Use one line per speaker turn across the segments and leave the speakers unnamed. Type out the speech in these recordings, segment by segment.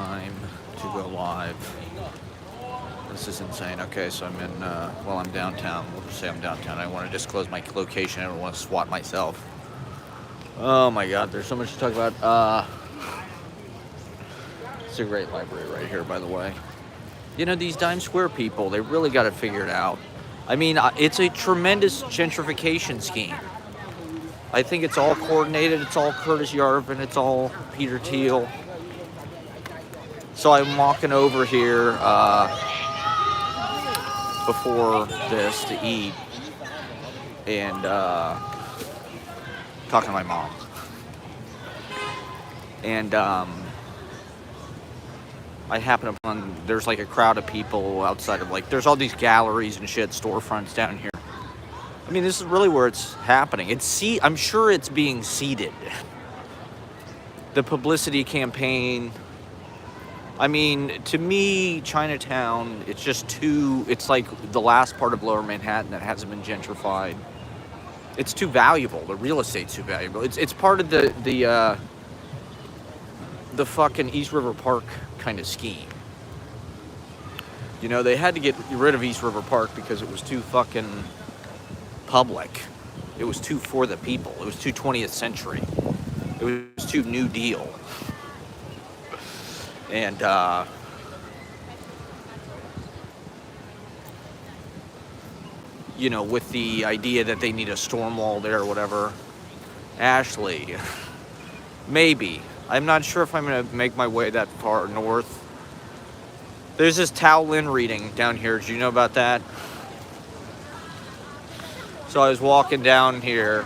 time to go live. This is insane. Okay, so I'm in, I'm downtown. We'll just say I'm downtown. I want to disclose my location. I don't want to swat myself. Oh my god, there's so much to talk about. It's a great library right here, by the way. You know, these Dime Square people, they really got it figured out. I mean, it's a tremendous gentrification scheme. I think it's all coordinated. It's all Curtis Yarvin. It's all Peter Thiel. So I'm walking over here before this to eat and talking to my mom. And I happen upon, there's like a crowd of people outside of, like, there's all these galleries and shit, storefronts down here. I mean, this is really where it's happening. I'm sure it's being seeded. The publicity campaign. I mean, to me, Chinatown, it's like the last part of Lower Manhattan that hasn't been gentrified. It's too valuable. The real estate's too valuable. It's part of the fucking East River Park kind of scheme. You know, they had to get rid of East River Park because it was too fucking public. It was too for the people. It was too 20th century. It was too New Deal. And you know, with the idea that they need a storm wall there or whatever. Ashley, maybe. I'm not sure if I'm going to make my way that far north. There's this Tao Lin reading down here. Did you know about that? So I was walking down here.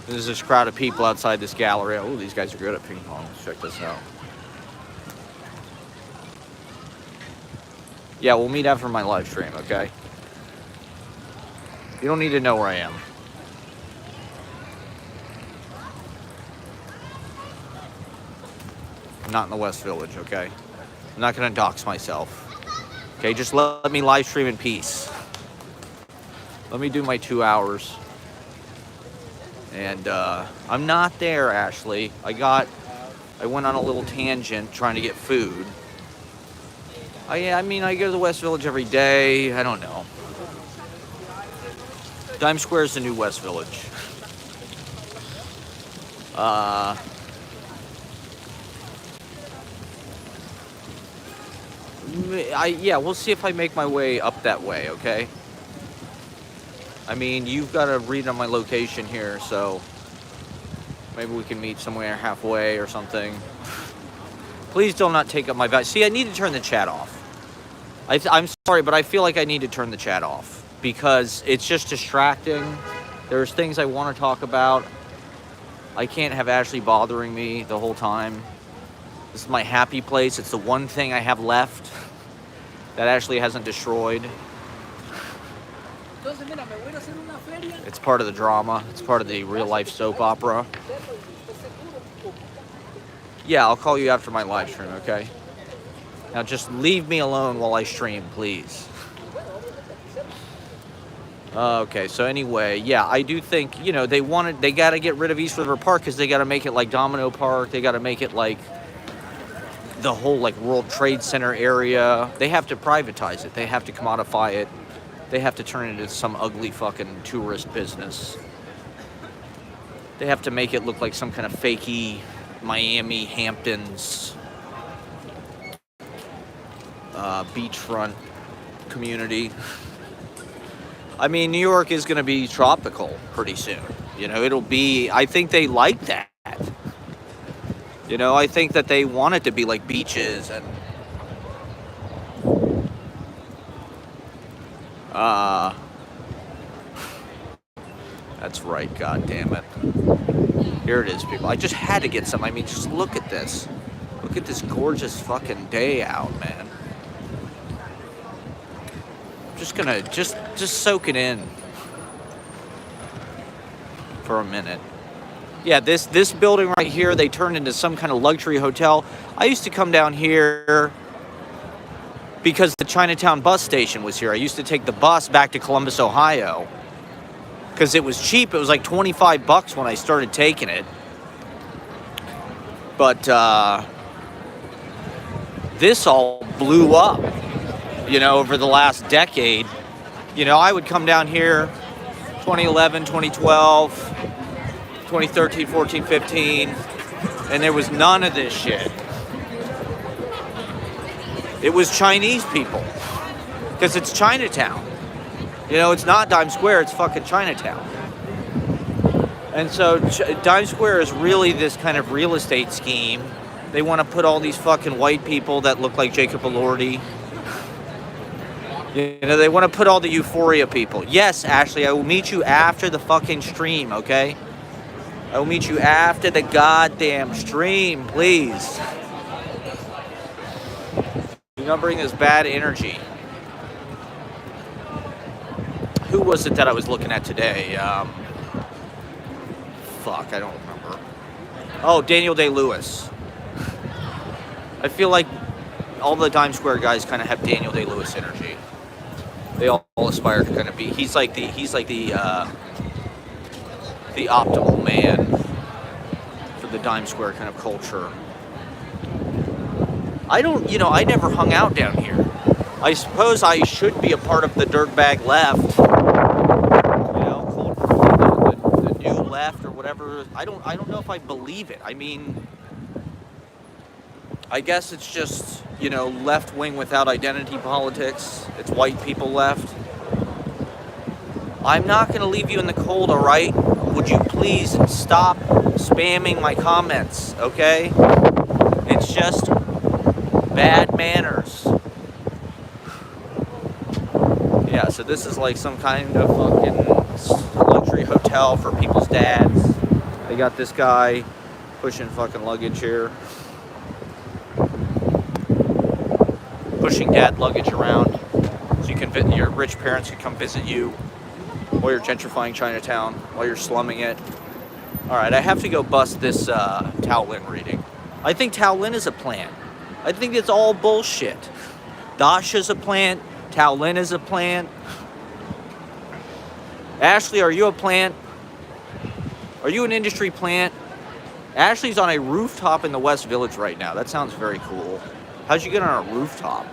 There's this crowd of people outside this gallery. Oh, these guys are good at ping pong. Let's check this out. Yeah, we'll meet after my live stream, okay? You don't need to know where I am. I'm not in the West Village, okay? I'm not gonna dox myself. Okay, just let me live stream in peace. Let me do my 2 hours. And I'm not there, Ashley. I went on a little tangent trying to get food. I mean, I go to the West Village every day. I don't know. Dime Square is the new West Village. We'll see if I make my way up that way, okay? I mean, you've got to read on my location here, so maybe we can meet somewhere halfway or something. Please do not take up my value. See, I need to turn the chat off. I'm sorry, but I feel like I need to turn the chat off because it's just distracting. There's things I want to talk about. I can't have Ashley bothering me the whole time. This is my happy place. It's the one thing I have left that Ashley hasn't destroyed. It's part of the drama. It's part of the real-life soap opera. Yeah, I'll call you after my live stream, okay? Now just leave me alone while I stream, please. Okay, so anyway, yeah, I do think, you know, they got to get rid of East River Park because they got to make it like Domino Park. They got to make it like the whole, like, World Trade Center area. They have to privatize it. They have to commodify it. They have to turn it into some ugly fucking tourist business. They have to make it look like some kind of fakey Miami, Hamptons, beachfront community. I mean, New York is going to be tropical pretty soon. You know, it'll be, I think they like that. You know, I think that they want it to be like beaches and that's right, god damn it. Here it is, people. I just had to get some. I mean, just look at this. Look at this gorgeous fucking day out, man. I'm just gonna just soak it in for a minute. Yeah, this building right here, they turned into some kind of luxury hotel. I used to come down here because the Chinatown bus station was here. I used to take the bus back to Columbus, Ohio, because it was cheap. It was like $25 when I started taking it. But this all blew up, over the last decade. I would come down here 2011, 2012, 2013, 14, 15, and there was none of this shit. It was Chinese people, because it's Chinatown. It's not Times Square, it's fucking Chinatown. And so Times Square is really this kind of real estate scheme. They want to put all these fucking white people that look like Jacob Elordi. They want to put all the Euphoria people. Yes, Ashley, I will meet you after the fucking stream, okay? I will meet you after the goddamn stream, please. Do not bring this bad energy. Who was it that I was looking at today? Fuck, I don't remember. Oh, Daniel Day-Lewis. I feel like all the Times Square guys kind of have Daniel Day-Lewis energy. They all aspire to kind of be. He's like the optimal man for the Times Square kind of culture. I never hung out down here. I suppose I should be a part of the dirtbag left. Called the new left or whatever. I don't know if I believe it. I mean, I guess it's just, left wing without identity politics. It's white people left. I'm not going to leave you in the cold, all right? Would you please stop spamming my comments, okay? It's just bad manners. Yeah, so this is like some kind of fucking luxury hotel for people's dads. They got this guy pushing fucking luggage here. Pushing dad luggage around so you can your rich parents can come visit you while you're gentrifying Chinatown, while you're slumming it. Alright, I have to go bust this Tao Lin reading. I think Tao Lin is a plant. I think it's all bullshit. Dasha's a plant. Tao Lin is a plant. Ashley, are you a plant? Are you an industry plant? Ashley's on a rooftop in the West Village right now. That sounds very cool. How'd you get on a rooftop?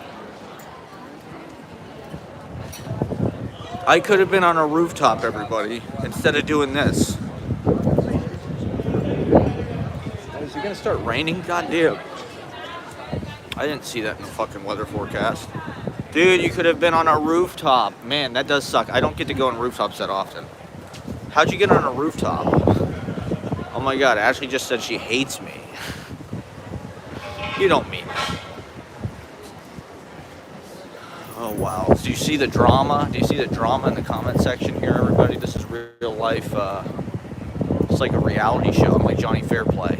I could have been on a rooftop, everybody, instead of doing this. Is it gonna start raining? Goddamn. I didn't see that in the fucking weather forecast. Dude, you could have been on a rooftop. Man, that does suck. I don't get to go on rooftops that often. How'd you get on a rooftop? Oh my god, Ashley just said she hates me. You don't mean that. Oh wow. Do you see the drama? Do you see the drama in the comment section here, everybody? This is real life. It's like a reality show. I'm like Johnny Fairplay.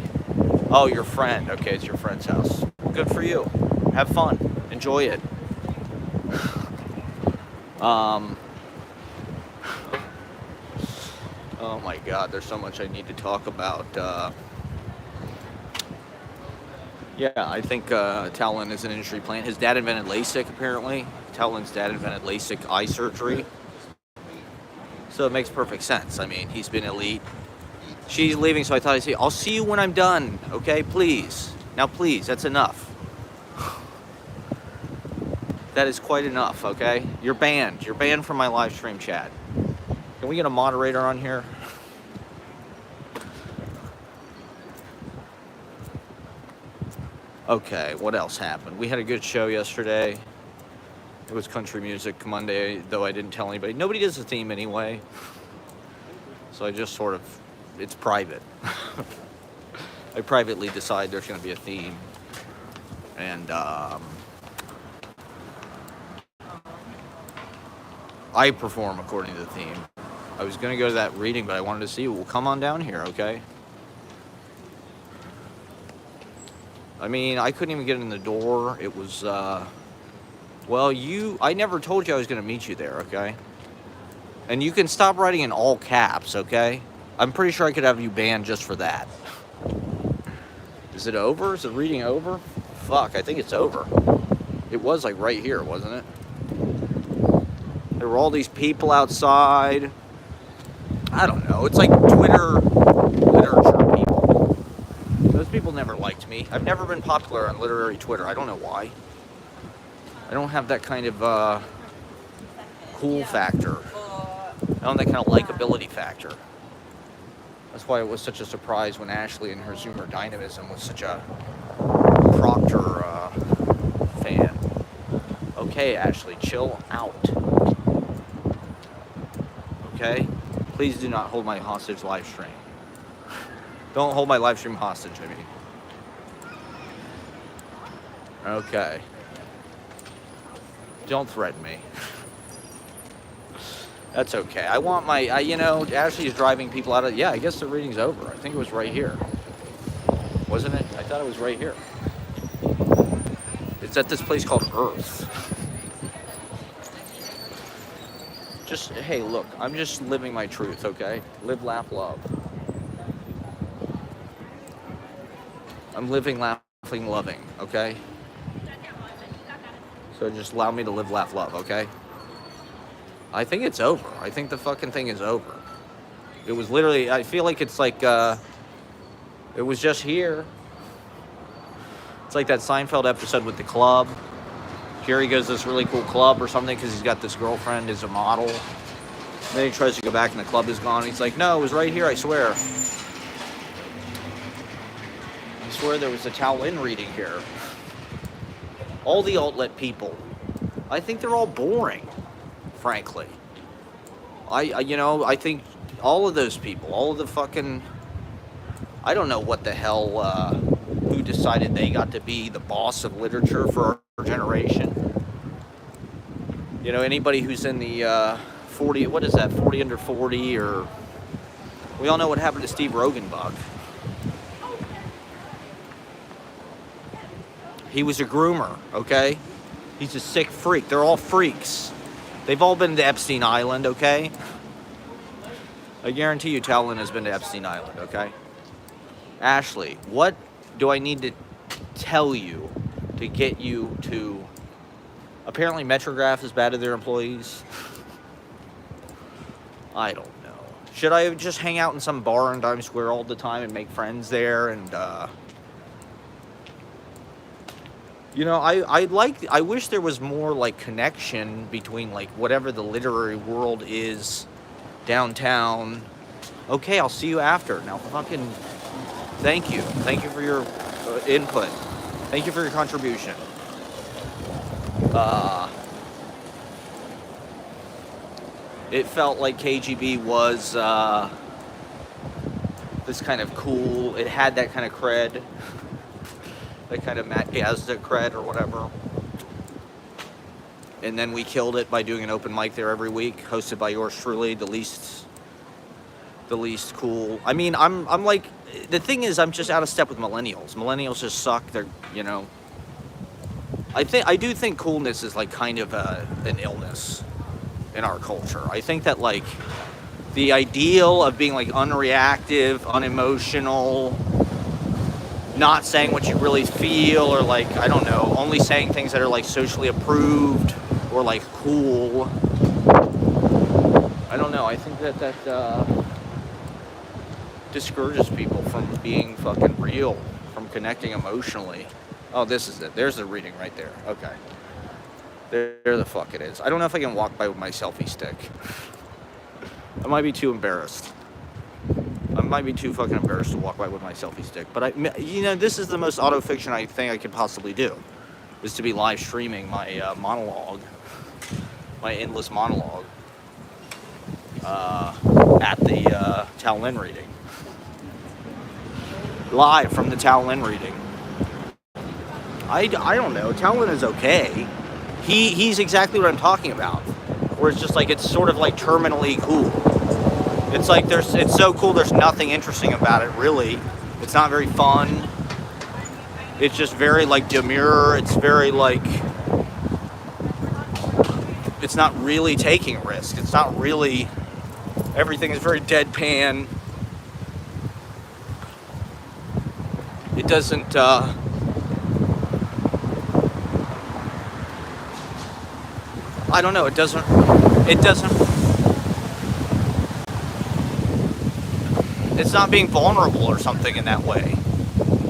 Oh, your friend. Okay, it's your friend's house. Good for you. Have fun. Enjoy it. Oh my god, there's so much I need to talk about. Yeah, I think Tao Lin is an industry plant. His dad invented LASIK, apparently. Tao Lin's dad invented LASIK eye surgery. So it makes perfect sense. I mean, he's been elite. She's leaving, so I thought I'd say, I'll see you when I'm done, okay? Please. Now, please, that's enough. That is quite enough, okay? You're banned. You're banned from my live stream chat. Can we get a moderator on here? Okay, what else happened? We had a good show yesterday. It was country music Monday, though I didn't tell anybody. Nobody does a theme anyway. So I just sort of, it's private. I privately decide there's going to be a theme. And I perform according to the theme. I was going to go to that reading, but I wanted to see you. Well, come on down here, okay? I mean, I couldn't even get in the door. It was, well, I never told you I was going to meet you there, okay? And you can stop writing in all caps, okay? I'm pretty sure I could have you banned just for that. Is it over? Is the reading over? Fuck, I think it's over. It was like right here, wasn't it? There were all these people outside. I don't know. It's like Twitter literature people. Those people never liked me. me. I've never been popular on literary Twitter. I don't know why. I don't have that kind of cool factor. I don't have that kind of likability factor. That's why it was such a surprise when Ashley and her Zoomer Dynamism was such a Proctor fan. Okay, Ashley, chill out. Okay? Please do not hold my hostage live stream. Don't hold my live stream hostage, I mean. Okay. Don't threaten me. That's okay. I want my, Ashley's driving people out of, yeah, I guess the reading's over. I think it was right here. Wasn't it? I thought it was right here. It's at this place called Earth. Just, hey, look, I'm just living my truth, okay? Live, laugh, love. I'm living, laughing, loving, okay? So just allow me to live, laugh, love, okay? I think it's over. I think the fucking thing is over. It was literally, I feel like it's like, it was just here. It's like that Seinfeld episode with the club. Jerry goes to this really cool club or something because he's got this girlfriend as a model. Then he tries to go back and the club is gone. He's like, no, it was right here, I swear. I swear there was a Taolin reading here. All the outlet people, I think they're all boring, frankly. I think all of those people, all of the fucking, I don't know what the hell, who decided they got to be the boss of literature for our generation. You know, anybody who's in the 40, what is that, 40 under 40, or, we all know what happened to Steve Rogenbach. He was a groomer, okay? He's a sick freak. They're all freaks. They've all been to Epstein Island, okay? I guarantee you Talon has been to Epstein Island, okay? Ashley, what do I need to tell you to get you to... Apparently Metrograph is bad to their employees. I don't know. Should I just hang out in some bar in Times Square all the time and make friends there and, you know, I wish there was more, like, connection between, like, whatever the literary world is downtown. Okay, I'll see you after. Now, fucking, thank you. Thank you for your input. Thank you for your contribution. It felt like KGB was, this kind of cool, it had that kind of cred. That kind of Matt Gazda cred or whatever. And then we killed it by doing an open mic there every week, hosted by yours truly, the least cool. I mean, I'm like, the thing is, I'm just out of step with millennials. Millennials just suck. They're, you know, I do think coolness is like kind of an illness in our culture. I think that like the ideal of being like unreactive, unemotional, not saying what you really feel, or like, I don't know, only saying things that are like socially approved or like cool. I don't know. I think that discourages people from being fucking real, from connecting emotionally. Oh, this is it. There's the reading right there. Okay. There the fuck it is. I don't know if I can walk by with my selfie stick. I might be too embarrassed. I might be too fucking embarrassed to walk by with my selfie stick. But you know, this is the most autofiction I think I could possibly do, is to be live streaming my monologue, my endless monologue, at the Taolin reading. Live from the Taolin reading. I don't know. Taolin is okay. He's exactly what I'm talking about. Where it's just like, it's sort of like terminally cool. It's like it's so cool there's nothing interesting about it, really. It's not very fun. It's just very like demure. It's very like, it's not really taking a risk. It's not really, everything is very deadpan. It doesn't, I don't know, it doesn't, it's not being vulnerable or something in that way.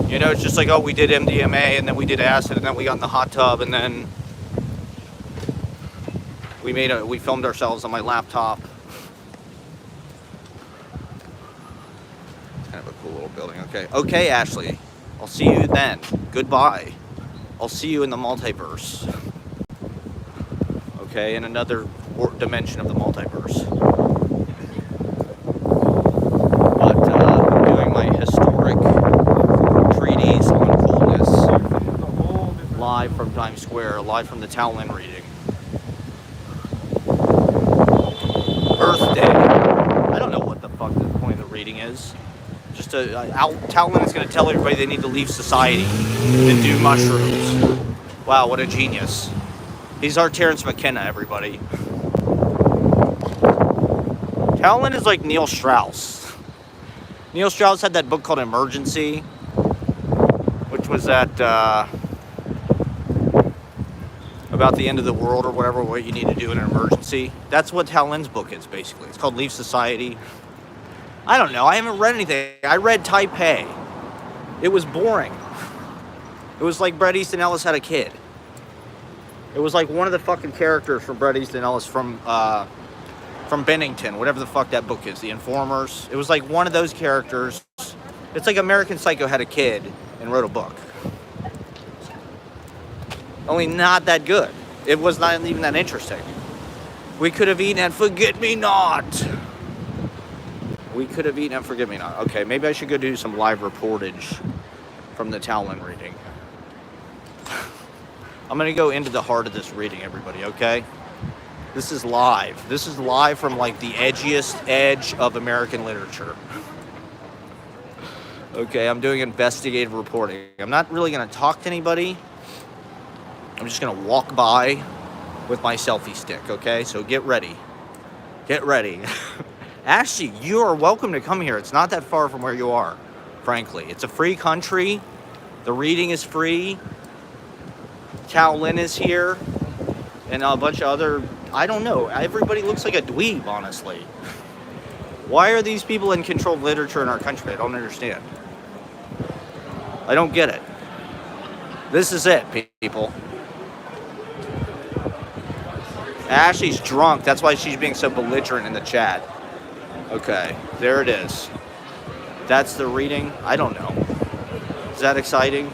You know, it's just like, oh, we did MDMA, and then we did acid, and then we got in the hot tub, and then we filmed ourselves on my laptop. It's kind of a cool little building. Okay, Ashley. I'll see you then. Goodbye. I'll see you in the multiverse. Okay, in another dimension of the multiverse. But I'm doing my historic treatise on coolness live from Times Square, live from the Towlin reading. Earth Day. I don't know what the fuck the point of the reading is. Just Towlin is going to tell everybody they need to leave society and do mushrooms. Wow, what a genius. He's our Terrence McKenna, everybody. Towlin is like Neil Strauss. Neil Strauss had that book called Emergency, which was that about the end of the world or whatever, what you need to do in an emergency. That's what Towlin's book is, basically. It's called Leave Society. I don't know. I haven't read anything. I read Taipei. It was boring. It was like Bret Easton Ellis had a kid. It was like one of the fucking characters from Bret Easton Ellis from Bennington, whatever the fuck that book is, The Informers. It was like one of those characters. It's like American Psycho had a kid and wrote a book. Only not that good. It was not even that interesting. We could have eaten and forget-me-not. We could have eaten and forget-me-not. Okay, maybe I should go do some live reportage from the Towlin reading. I'm going to go into the heart of this reading, everybody, okay? This is live. This is live from, like, the edgiest edge of American literature. Okay, I'm doing investigative reporting. I'm not really going to talk to anybody. I'm just going to walk by with my selfie stick, okay? So get ready. Get ready. Actually, you are welcome to come here. It's not that far from where you are, frankly. It's a free country. The reading is free. Towlin is here. And a bunch of other, I don't know. Everybody looks like a dweeb, honestly. Why are these people in control of literature in our country? I don't understand. I don't get it. This is it, people. Ashley's drunk. That's why she's being so belligerent in the chat. Okay, there it is. That's the reading. I don't know. Is that exciting?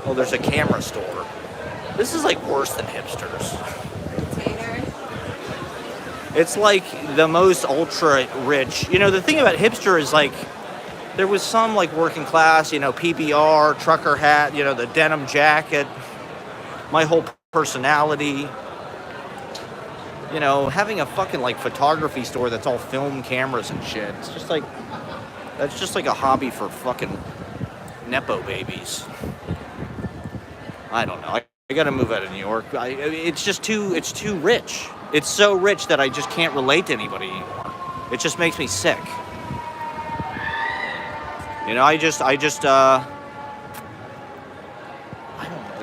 Oh, there's a camera store. This is like worse than hipsters. It's like the most ultra rich. You know, the thing about hipster is like, there was some like working class, you know, PBR, trucker hat, you know, the denim jacket, my whole personality. You know, having a fucking like photography store that's all film cameras and shit. It's just like, that's just like a hobby for fucking Nepo babies. I don't know. I gotta move out of New York. It's just it's too rich. It's so rich that I just can't relate to anybody anymore. It just makes me sick. You know, I don't know.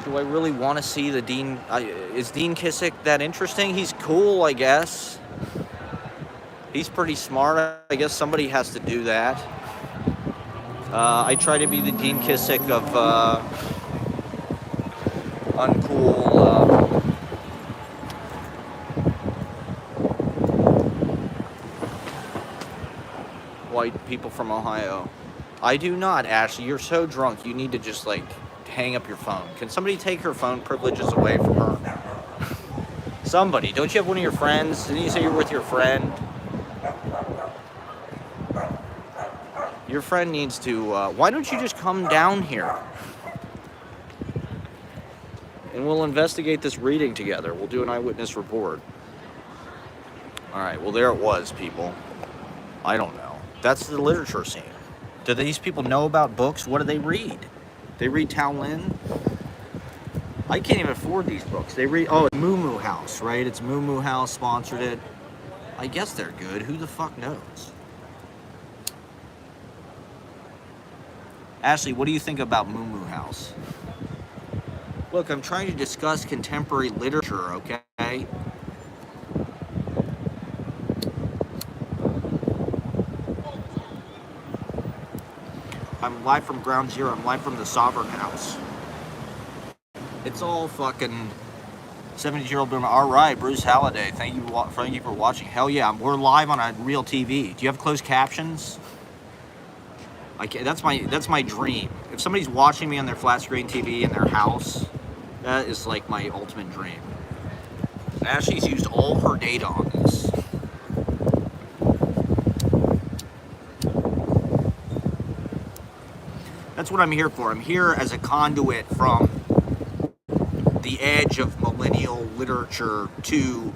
Do I really want to see the Dean? Is Dean Kissick that interesting? He's cool, I guess. He's pretty smart. I guess somebody has to do that. I try to be the Dean Kissick of uncool. White people from Ohio. I do not, Ashley. You're so drunk. You need to just like hang up your phone. Can somebody take her phone privileges away from her? Somebody. Don't you have one of your friends? Didn't you say you're with your friend? Your friend needs to, why don't you just come down here? And we'll investigate this reading together. We'll do an eyewitness report. Alright, well there it was, people. I don't know. That's the literature scene. Do these people know about books? What do they read? They read Towlin? I can't even afford these books. They read, oh, Moo Moo House, right? It's Moo Moo House sponsored it. I guess they're good. Who the fuck knows? Ashley, what do you think about Moo Moo House? Look, I'm trying to discuss contemporary literature, okay? I'm live from Ground Zero. I'm live from the Sovereign House. It's all fucking 70-year-old boomer. All right, Bruce Halliday. Thank you for watching. Hell yeah, we're live on a real TV. Do you have closed captions? That's my dream. If somebody's watching me on their flat screen TV in their house, that is like my ultimate dream. Ashley's used all her data on this. That's what I'm here for. I'm here as a conduit from the edge of millennial literature to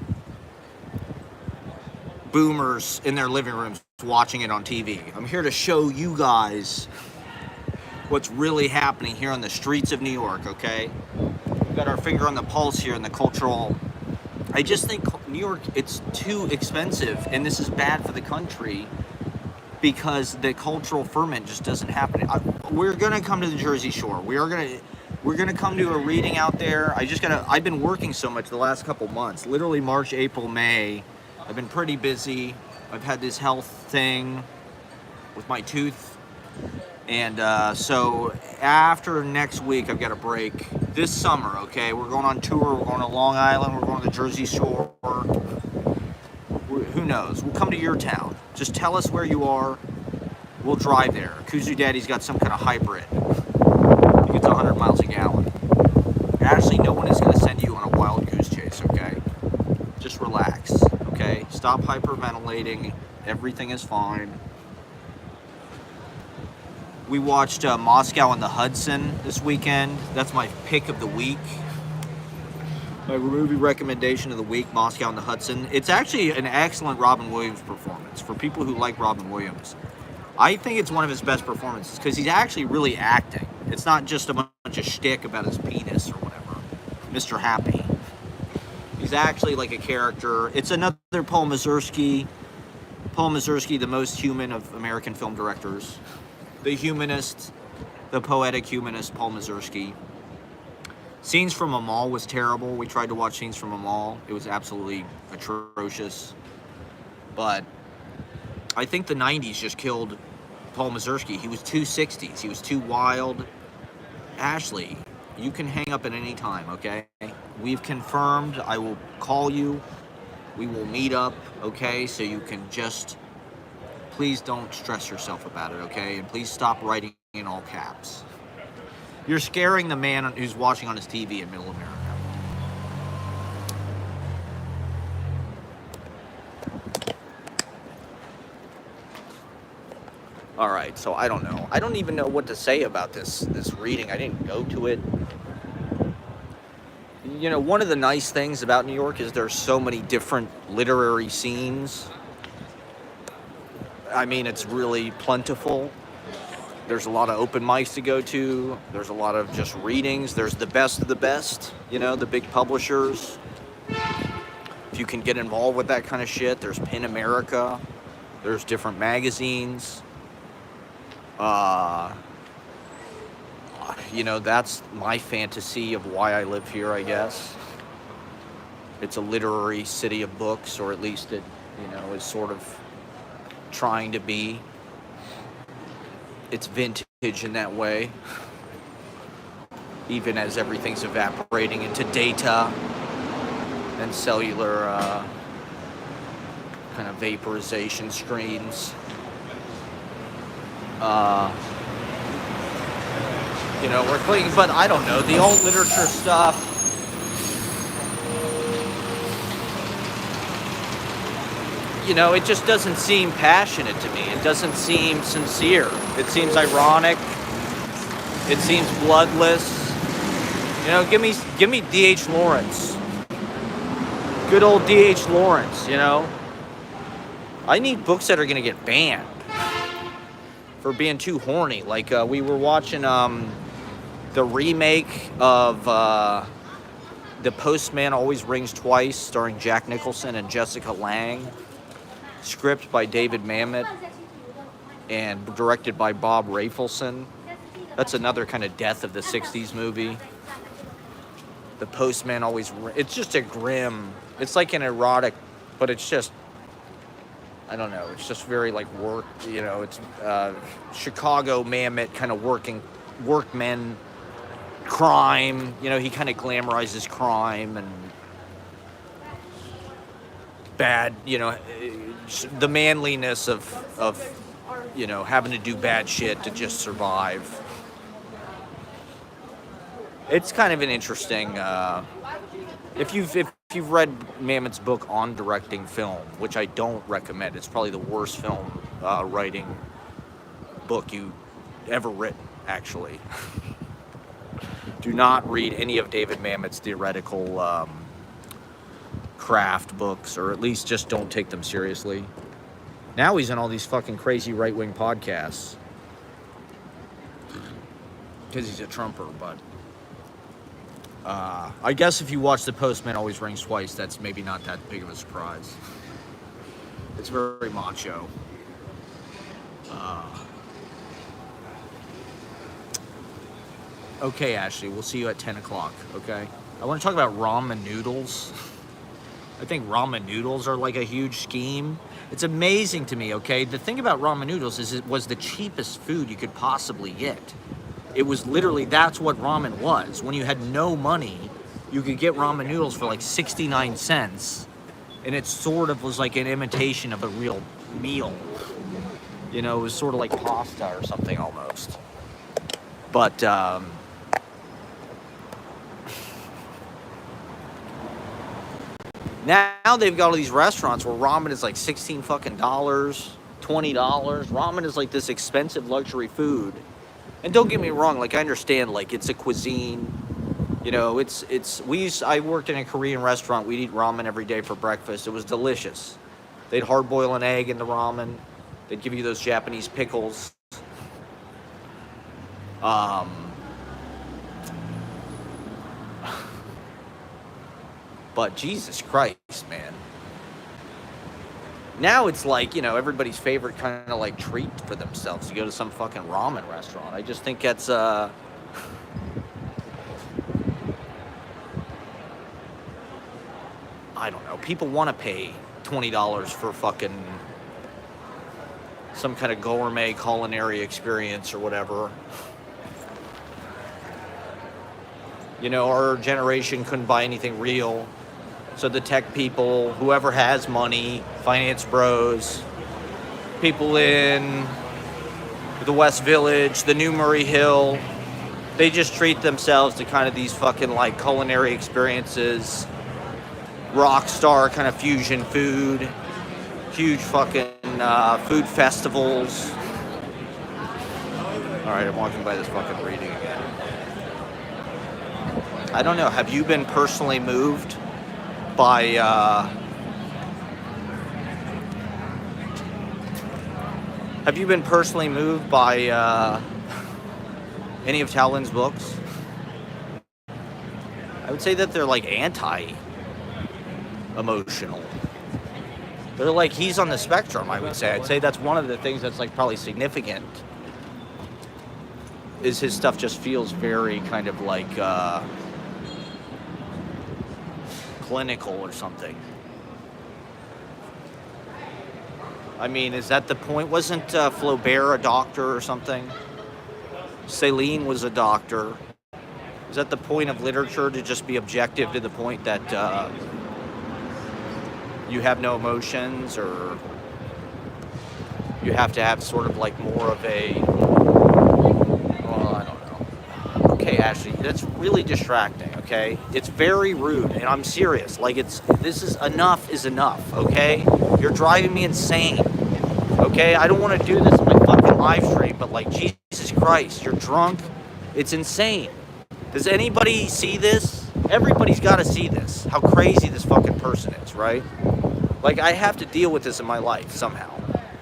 boomers in their living rooms watching it on TV. I'm here to show you guys what's really happening here on the streets of New York, okay? We've got our finger on the pulse here in the cultural. I just think New York, it's too expensive, and this is bad for the country because the cultural ferment just doesn't happen. We're gonna come to the Jersey Shore. We're gonna come to a reading out there. I've been working so much the last couple months, literally March, April, May. I've been pretty busy. I've had this health thing with my tooth. And so after next week, I've got a break. This summer, okay, we're going on tour. We're going to Long Island. We're going to the Jersey Shore. Who knows? We'll come to your town. Just tell us where you are. We'll drive there. Kuzu Daddy's got some kind of hybrid. He gets 100 miles a gallon. Actually, no one is going to send you on a wild goose chase, okay? Just relax, okay? Stop hyperventilating. Everything is fine. We watched Moscow on the Hudson this weekend. That's my pick of the week. My movie recommendation of the week, Moscow on the Hudson. It's actually an excellent Robin Williams performance. For people who like Robin Williams, I think it's one of his best performances because he's actually really acting. It's not just a bunch of shtick about his penis or whatever. Mr. Happy. He's actually like a character. It's another Paul Mazursky. Paul Mazursky, the most human of American film directors. The humanist, the poetic humanist, Paul Mazursky. Scenes from Amal was terrible. We tried to watch Scenes from Amal. It was absolutely atrocious. But I think the 90s just killed Paul Mazursky. He was too 60s. He was too wild. Ashley, you can hang up at any time, okay? We've confirmed. I will call you. We will meet up, okay? So you can just... Please don't stress yourself about it, okay? And please stop writing in all caps. You're scaring the man who's watching on his TV in Middle America. All right, so I don't know. I don't even know what to say about this reading. I didn't go to it. You know, one of the nice things about New York is there's so many different literary scenes. I mean, it's really plentiful. There's a lot of open mics to go to. There's a lot of just readings. There's the best of the best, you know, the big publishers. If you can get involved with that kind of shit, there's PEN America. There's different magazines. You know, that's my fantasy of why I live here, I guess. It's a literary city of books, or at least it, you know, is sort of trying to be. It's vintage in that way, even as everything's evaporating into data and cellular kind of vaporization screens. You know, we're clicking, but I don't know, the old literature stuff. You know, it just doesn't seem passionate to me. It doesn't seem sincere. It seems ironic. It seems bloodless. You know, give me D.H. Lawrence. Good old D.H. Lawrence, you know. I need books that are going to get banned for being too horny. Like, we were watching the remake of The Postman Always Rings Twice, starring Jack Nicholson and Jessica Lange. Script by David Mamet and directed by Bob Rafelson. That's another kind of death of the 60s movie. The Postman Always... It's just a grim... It's like an erotic, but it's just I don't know. It's just very like work. It's Chicago Mammoth kind of workmen crime. He kind of glamorizes crime and bad. The manliness of having to do bad shit to just survive. It's kind of an interesting. If you've read Mammoth's book on directing film, which I don't recommend, it's probably the worst film writing book you ever written, actually. Do not read any of David Mamet's theoretical craft books, or at least just don't take them seriously. Now he's in all these fucking crazy right-wing podcasts because he's a Trumper, but I guess if you watch The Postman Always Rings Twice, that's maybe not that big of a surprise. It's very macho. Okay, Ashley, we'll see you at 10 o'clock, okay? I want to talk about ramen noodles. I think ramen noodles are like a huge scheme. It's amazing to me, okay? The thing about ramen noodles is it was the cheapest food you could possibly get. It was literally, that's what ramen was. When you had no money, you could get ramen noodles for like 69 cents. And it sort of was like an imitation of a real meal. It was sort of like pasta or something almost. But, now they've got all these restaurants where ramen is like $16 fucking $20. Ramen is like this expensive luxury food. And don't get me wrong, like I understand, like it's a cuisine. I worked in a Korean restaurant. We'd eat ramen every day for breakfast. It was delicious. They'd hard boil an egg in the ramen. They'd give you those Japanese pickles. But Jesus Christ, man. Now it's like, everybody's favorite kind of like treat for themselves to go to some fucking ramen restaurant. I just think that's, I don't know. People want to pay $20 for fucking some kind of gourmet culinary experience or whatever. Our generation couldn't buy anything real. So the tech people, whoever has money, finance bros, people in the West Village, the New Murray Hill, they just treat themselves to kind of these fucking like culinary experiences, rock star kind of fusion food, huge fucking food festivals. All right, I'm walking by this fucking reading again. I don't know, have you been personally moved by any of Talon's books? I would say that they're like anti-emotional. They're like, he's on the spectrum, I would say. I'd say that's one of the things that's like probably significant, is his stuff just feels very kind of like clinical or something. I mean, is that the point? Wasn't Flaubert a doctor or something? Céline was a doctor. Is that the point of literature, to just be objective to the point that you have no emotions, or you have to have sort of like more of a, well, I don't know. Okay, Ashley, that's really distracting, okay? It's very rude, and I'm serious. Like, this is enough, okay? You're driving me insane, okay? I don't want to do this on my fucking live stream, but like, Jesus Christ, you're drunk. It's insane. Does anybody see this? Everybody's got to see this. How crazy this fucking person is, right? Like, I have to deal with this in my life somehow.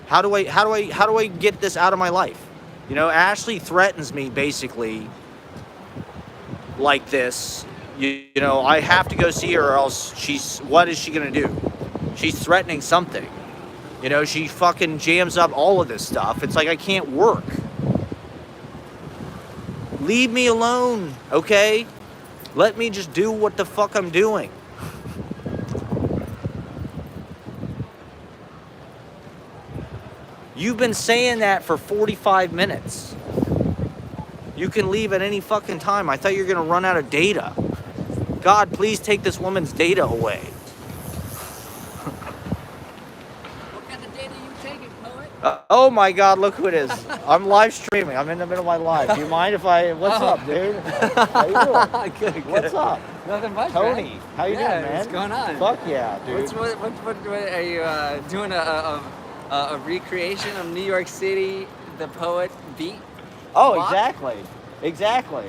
How do I get this out of my life? Ashley threatens me basically like this. I have to go see her, or else what is she gonna do? She's threatening something. She fucking jams up all of this stuff. It's like I can't work. Leave me alone, okay? Let me just do what the fuck I'm doing. You've been saying that for 45 minutes. You can leave at any fucking time. I thought you were gonna run out of data. God, please take this woman's data away.
What kind of data you taking, poet?
Oh my God, look who it is. I'm live streaming. I'm in the middle of my live. Do you mind if I... What's up, dude? How you doing?
Good.
What's up?
Nothing much,
Tony,
man.
how you doing, man?
What's going on?
Fuck yeah, dude.
What are you doing? A recreation of New York City, the poet beat?
Oh,
walk?
exactly.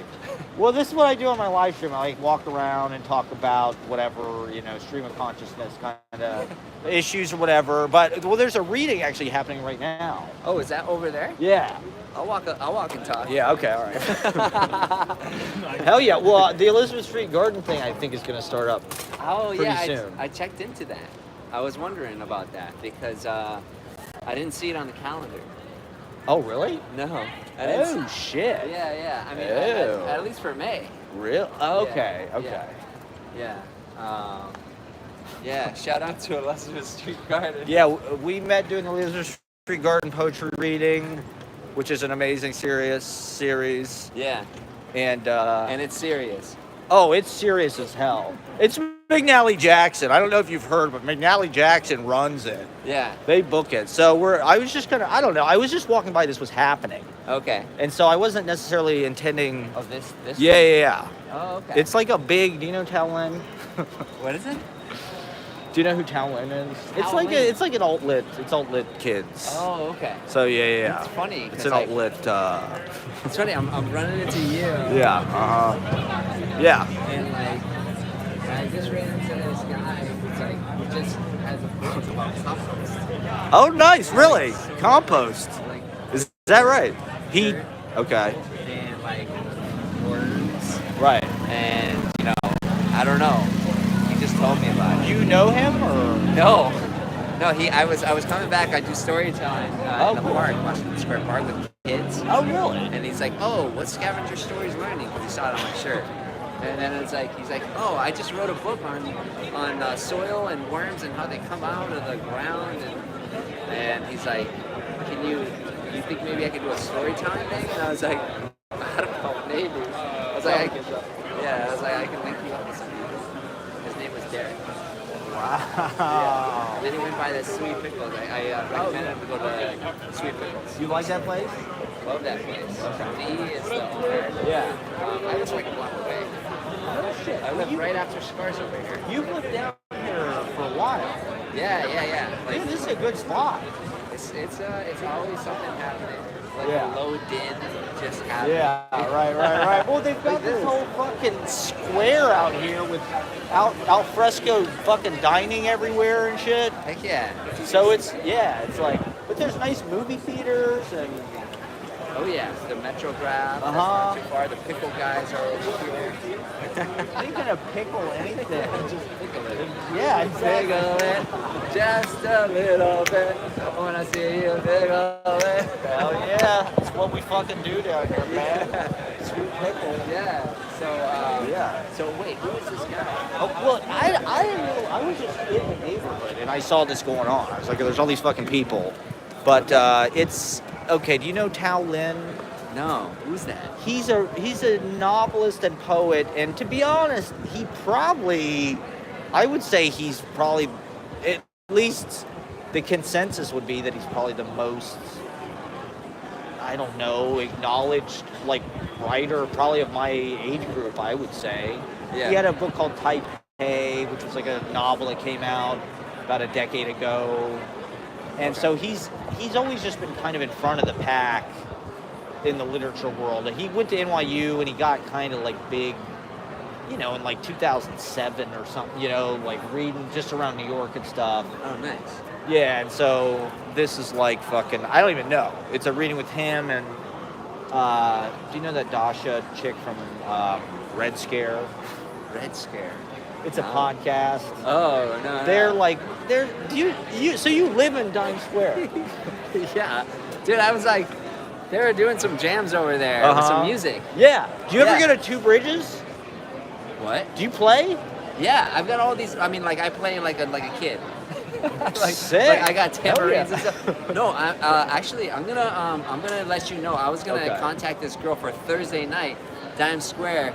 Well, this is what I do on my live stream. I like walk around and talk about whatever, stream of consciousness kind of issues or whatever. But well, there's a reading actually happening right now.
Oh, is that over there?
Yeah.
I'll walk and talk.
Yeah. Okay. All right. Hell yeah. Well, the Elizabeth Street Garden thing I think is going to start up.
Oh
pretty
yeah,
soon.
I checked into that. I was wondering about that because I didn't see it on the calendar.
Oh really?
No. I didn't see-
Oh shit.
Yeah. I mean,
Ew.
at least for May.
Real? Okay.
Yeah,
Okay.
Yeah. Yeah. Shout out to Elizabeth Street Garden.
Yeah, we met doing the Elizabeth Street Garden poetry reading, which is an amazing series.
Yeah.
And
it's serious.
oh, it's serious as hell. It's McNally Jackson. I don't know if you've heard, but McNally Jackson runs it.
Yeah.
They book it. So I was just I don't know. I was just walking by. This was happening,
Okay.
and so I wasn't necessarily intending.
Oh, this.
Yeah.
Oh, okay.
It's like a big. Do you know Tao Lin?
What is it?
Do you know who Tao Lin is? It's
Tao
like
Lin?
It's like an alt-lit. It's alt-lit kids.
Oh, okay.
So yeah.
It's funny.
It's
'cause,
an
like,
alt-lit.
It's funny. I'm running into you.
Yeah. Yeah.
And like, I just ran into this guy who's like, who just has a book about compost.
Oh, nice. Really? Compost.
Like,
Is that right? He. Okay.
and like worms.
Right.
And I don't know. He just told me about it.
You know him or?
No. I was coming back. I do storytelling in the
cool.
park, Washington Square Park with kids.
Oh, really?
And he's like, "Oh, what scavenger stories learning?" Because he saw it on my shirt. And then he's like, "Oh, I just wrote a book on soil and worms and how they come out of the ground." And he's like, you think maybe I could do a storytelling thing?" And I was like, "I don't know, maybe." I was like, I can link you up with some people. His name was Derek.
Wow.
Yeah. And then he went by the Sweet Pickles. I recommended him to go to Sweet Pickles.
You like that place?
Love that place. He is the owner.
Yeah.
I was like a block away.
Oh shit.
I live right after Scars over here.
You've lived down here for a while.
Yeah. Like
Dude, this is a good spot.
it's always something happening. Like
Yeah.
a low din just happening.
Yeah, right. Well, they've got this whole fucking square out here with al fresco fucking dining everywhere and shit.
Heck yeah.
So it's like, but there's nice movie theaters and
Oh yeah, the Metrograph. That's
Uh-huh.
not too far. The pickle guys are over here.
thinking of pickle anything.
Just pickle it.
Yeah, exactly.
Pickle it, just a little bit. When I see you pickle it.
Hell yeah, it's what we fucking do down here, man. Sweet pickle.
Yeah. So
Yeah.
So wait, who is this guy?
Oh, well, I didn't know. I was just in the neighborhood and I saw this going on. I was like, there's all these fucking people. But it's okay. Do you know Tao Lin?
No, who's that?
He's a novelist and poet, and to be honest, I would say he's probably, at least the consensus would be that he's probably the most, I don't know, acknowledged writer probably of my age group, I would say.
Yeah.
He had a book called Taipei, which was like a novel that came out about a decade ago. And so he's always just been kind of in front of the pack in the literature world. He went to NYU and he got kind of big, in 2007 or something, reading just around New York and stuff.
Oh, nice.
Yeah, and so this is fucking, I don't even know. It's a reading with him and, do you know that Dasha chick from Red Scare?
Red Scare.
It's a podcast.
Oh no.
So you live in Times Square?
Yeah, dude. I was like, they were doing some jams over there with some music.
Yeah. Do you ever
Yeah.
go to Two Bridges?
What?
Do you play?
Yeah, I've got all these. I mean, I play like a kid.
Sick.
I got
Hell yeah.
tambourines and stuff. No, actually, I'm gonna let you know. I was gonna
Okay.
contact this girl for Thursday night, Dime Square.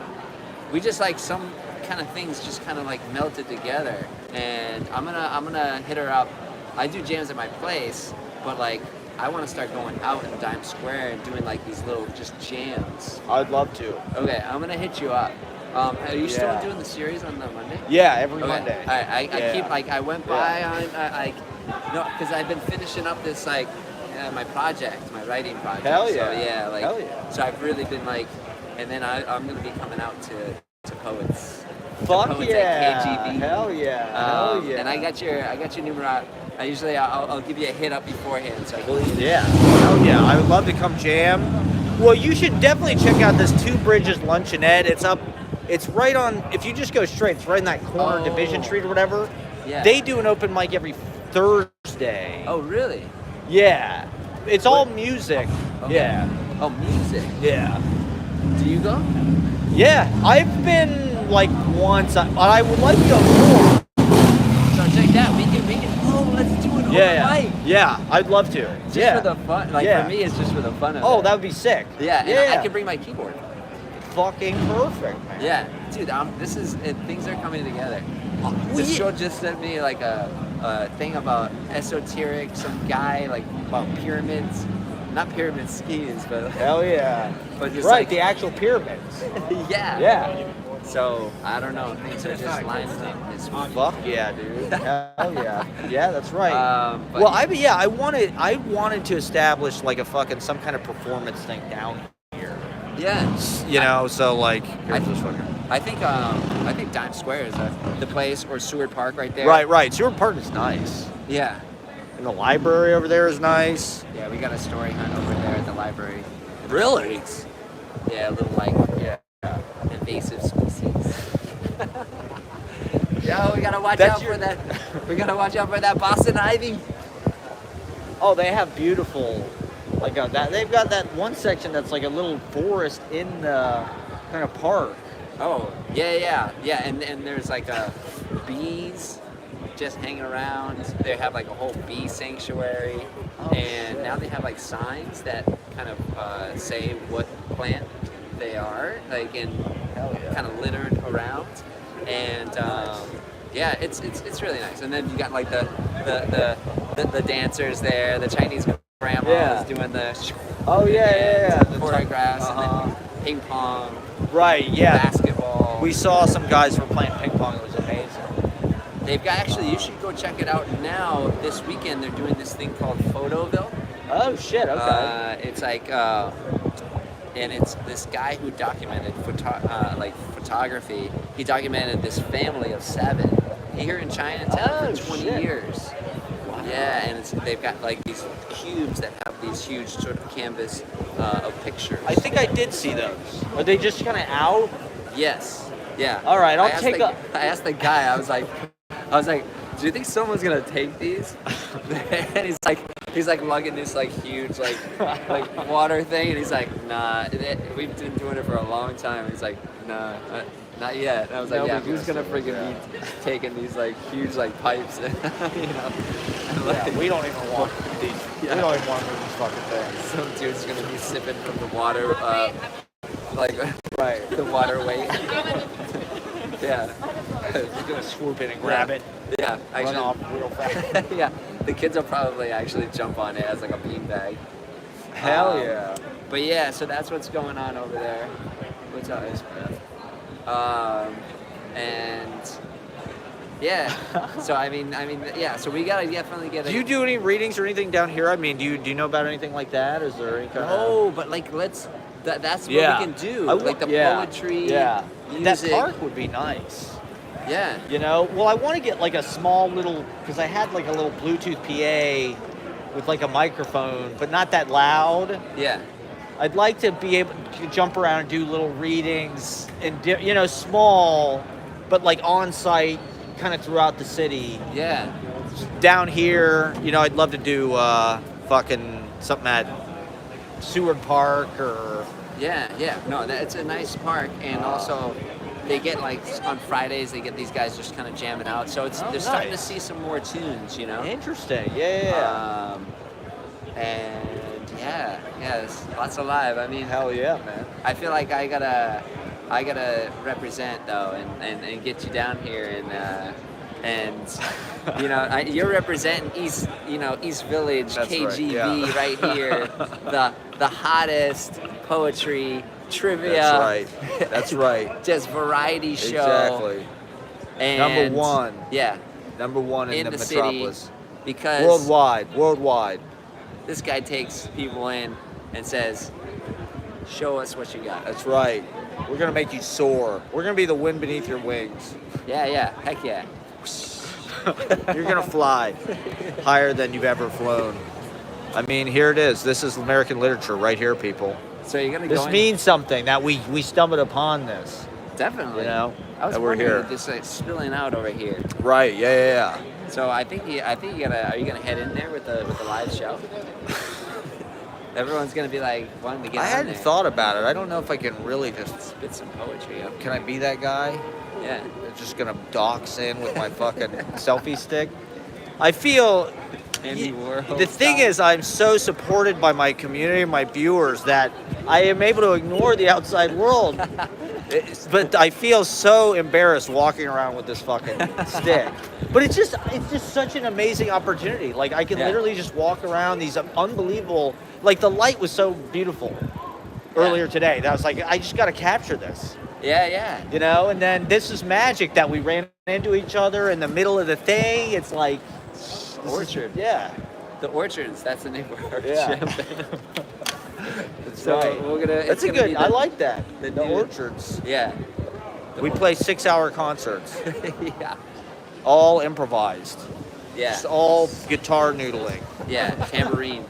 We just like some kind of things just kind of like melted together, and I'm gonna hit her up. I do jams at my place, but like I want to start going out in Dime Square and doing like these little just jams.
I'd love to.
Okay, I'm gonna hit you up. Are you still
Yeah.
doing the series on the Monday?
Yeah, every
Okay.
Monday.
All right, I
Yeah.
keep like I went by on no, because I've been finishing up this like my project, my writing project.
Hell
So
yeah.
yeah, like
Hell yeah.
so I've really been like, and then I'm gonna be coming out to Poets.
Fuck
Poets
yeah.
at KGB.
Hell yeah. Hell yeah.
And I got your numero. I usually I'll give you a hit up beforehand, so I can
Yeah. Hell yeah. I would love to come jam. Well, you should definitely check out this Two Bridges Luncheonette. It's right on, if you just go straight, it's right in that corner,
Oh.
Division Street or whatever.
Yeah.
They do an open mic every Thursday.
Oh really?
Yeah. It's all music.
Okay.
Yeah.
Oh, music.
Yeah.
Do you go?
Yeah. I've been like once, but I would like to go more.
So check that. We can. Oh, let's do an open
Yeah.
mic.
Yeah. I'd love to.
Just
yeah.
for the fun. Like
Yeah.
for me, it's just for the fun of it.
Oh, that would be sick.
Yeah, and
Yeah.
I can bring my keyboard.
Fucking perfect, man.
Yeah, dude. This is things are coming together.
Well,
This
yeah.
girl just sent me like a thing about esoteric, some guy like about pyramids, not pyramid schemes, but
Hell yeah.
but just
Right,
like
the actual pyramids.
yeah.
Yeah.
So I don't know, things are just lining up this week.
Fuck yeah, dude. Hell yeah. Yeah, that's right.
But
Well, I wanted to establish like a fucking some kind of performance thing down here.
yeah,
You know, so like
I-
here's this fucking.
I think Times Square is the place, or Seward Park right there.
Right. Seward Park is nice.
Yeah.
And the library over there is nice.
Yeah, we got a story hunt over there at the library.
Really?
Yeah, a little like
Yeah.
invasive species. Yo, we gotta watch
That's
out
your-
for that. We gotta watch out for that Boston ivy.
Oh, they have beautiful, like that. They've got that one section that's like a little forest in the kind of park.
Oh, yeah, and there's like bees just hanging around. They have like a whole bee sanctuary,
Oh,
and
shit.
now they have like signs that kind of say what plant they are, like in
Hell yeah.
kind of littered around, and yeah, it's really nice. And then you got like the dancers there, the Chinese grandmas
Yeah.
doing the
Oh yeah. The
choreographs,
Uh-huh.
and then ping pong,
Right. Yeah.
basketball.
We saw some guys were playing ping pong. It was amazing.
They've got actually. You should go check it out now. This weekend they're doing this thing called Photoville.
Oh shit. Okay.
It's like, and it's this guy who documented photography. He documented this family of 7 here in Chinatown
Oh,
for 20
shit.
years. Yeah, and they've got like these cubes that have these huge sort of canvas of pictures.
I think I did see those. Are they just kind of out?
Yes. Yeah.
All right, I'll
I asked
take
the-
a-
I asked the guy. I was like, do you think someone's gonna take these? And he's like lugging this like huge like water thing, and he's like, nah. We've been doing it for a long time. He's like, nah, not yet. And I was like, yeah,
Nobody's
who's gonna
gonna do
freaking be taking these like huge like pipes? You know. And, like,
Yeah, we don't even want these.
Yeah.
We don't even want these fucking things.
some dude's gonna be sipping from the water, like
Right.
the water weight. Yeah.
He's gonna swoop in and grab it,
Yeah,
run
actually,
off real fast.
yeah, the kids will probably actually jump on it as like a beanbag.
Hell
Um,
yeah.
But yeah, so that's what's going on over there. What's up, man? And yeah, so I mean, yeah. So we gotta definitely get.
Do you do any readings or anything down here? I mean, do you know about anything like that? Is there any kind
No, but like let's. That's what
Yeah.
we can do.
I
Like the
yeah.
poetry.
Yeah.
Music.
That park would be nice.
Yeah.
You know, well, I want to get like a small little, because I had like a little Bluetooth PA with like a microphone, but not that loud.
Yeah.
I'd like to be able to jump around and do little readings and, you know, small, but like on site kind of throughout the city.
Yeah.
Down here, you know, I'd love to do fucking something at Seward Park or.
Yeah. No, it's a nice park, and also they get like on Fridays they get these guys just kind of jamming out. So they're starting to
nice.
see some more tunes, you know.
Interesting. Yeah.
And yeah, it's lots of live. I mean,
Hell yeah, man.
I feel like I gotta represent though, and get you down here and you know you're representing East Village,
That's right,
KGV
yeah.
right here, the hottest poetry trivia.
That's right. That's right.
Just variety show.
Exactly.
And
Number one.
Yeah,
Number one in the metropolis.
city because
Worldwide.
this guy takes people in and says, "Show us what you got."
That's right. We're gonna make you soar. We're gonna be the wind beneath your wings.
Yeah, heck yeah.
You're gonna fly higher than you've ever flown. I mean, here it is. This is American literature right here, people.
So you're gonna
This
go in-
means something that we stumbled upon this.
Definitely.
You know,
I was
that we're
wondering
here.
if this like spilling out over here.
Right? Yeah.
So I think you gotta. Are you gonna head in there with the live show? Everyone's gonna be like wanting to get.
I
on
hadn't
there.
thought about it. I don't know if I can really just.
Spit some poetry up.
Can I be that guy?
Yeah.
That's just gonna dox in with my fucking selfie stick. I feel.
Andy Warhol
The thing
style.
is, I'm so supported by my community, my viewers, that I am able to ignore the outside world. But I feel so embarrassed walking around with this fucking stick. But it's just such an amazing opportunity. Like I can
Yeah.
literally just walk around these unbelievable. Like the light was so beautiful earlier today. That I was like, I just got to capture this.
Yeah.
You know, and then this is magic that we ran into each other in the middle of the thing. It's like
Orchard.
Yeah.
The Orchards. That's the name of our
Yeah.
champagne.
That's
So
right.
we're gonna.
That's
it's
a
gonna
good.
be
I like that.
the
The
new-
orchards.
Yeah.
We play 6-hour concerts,
Yeah.
all improvised.
Yeah.
It's all guitar noodling.
Yeah. Tambourine.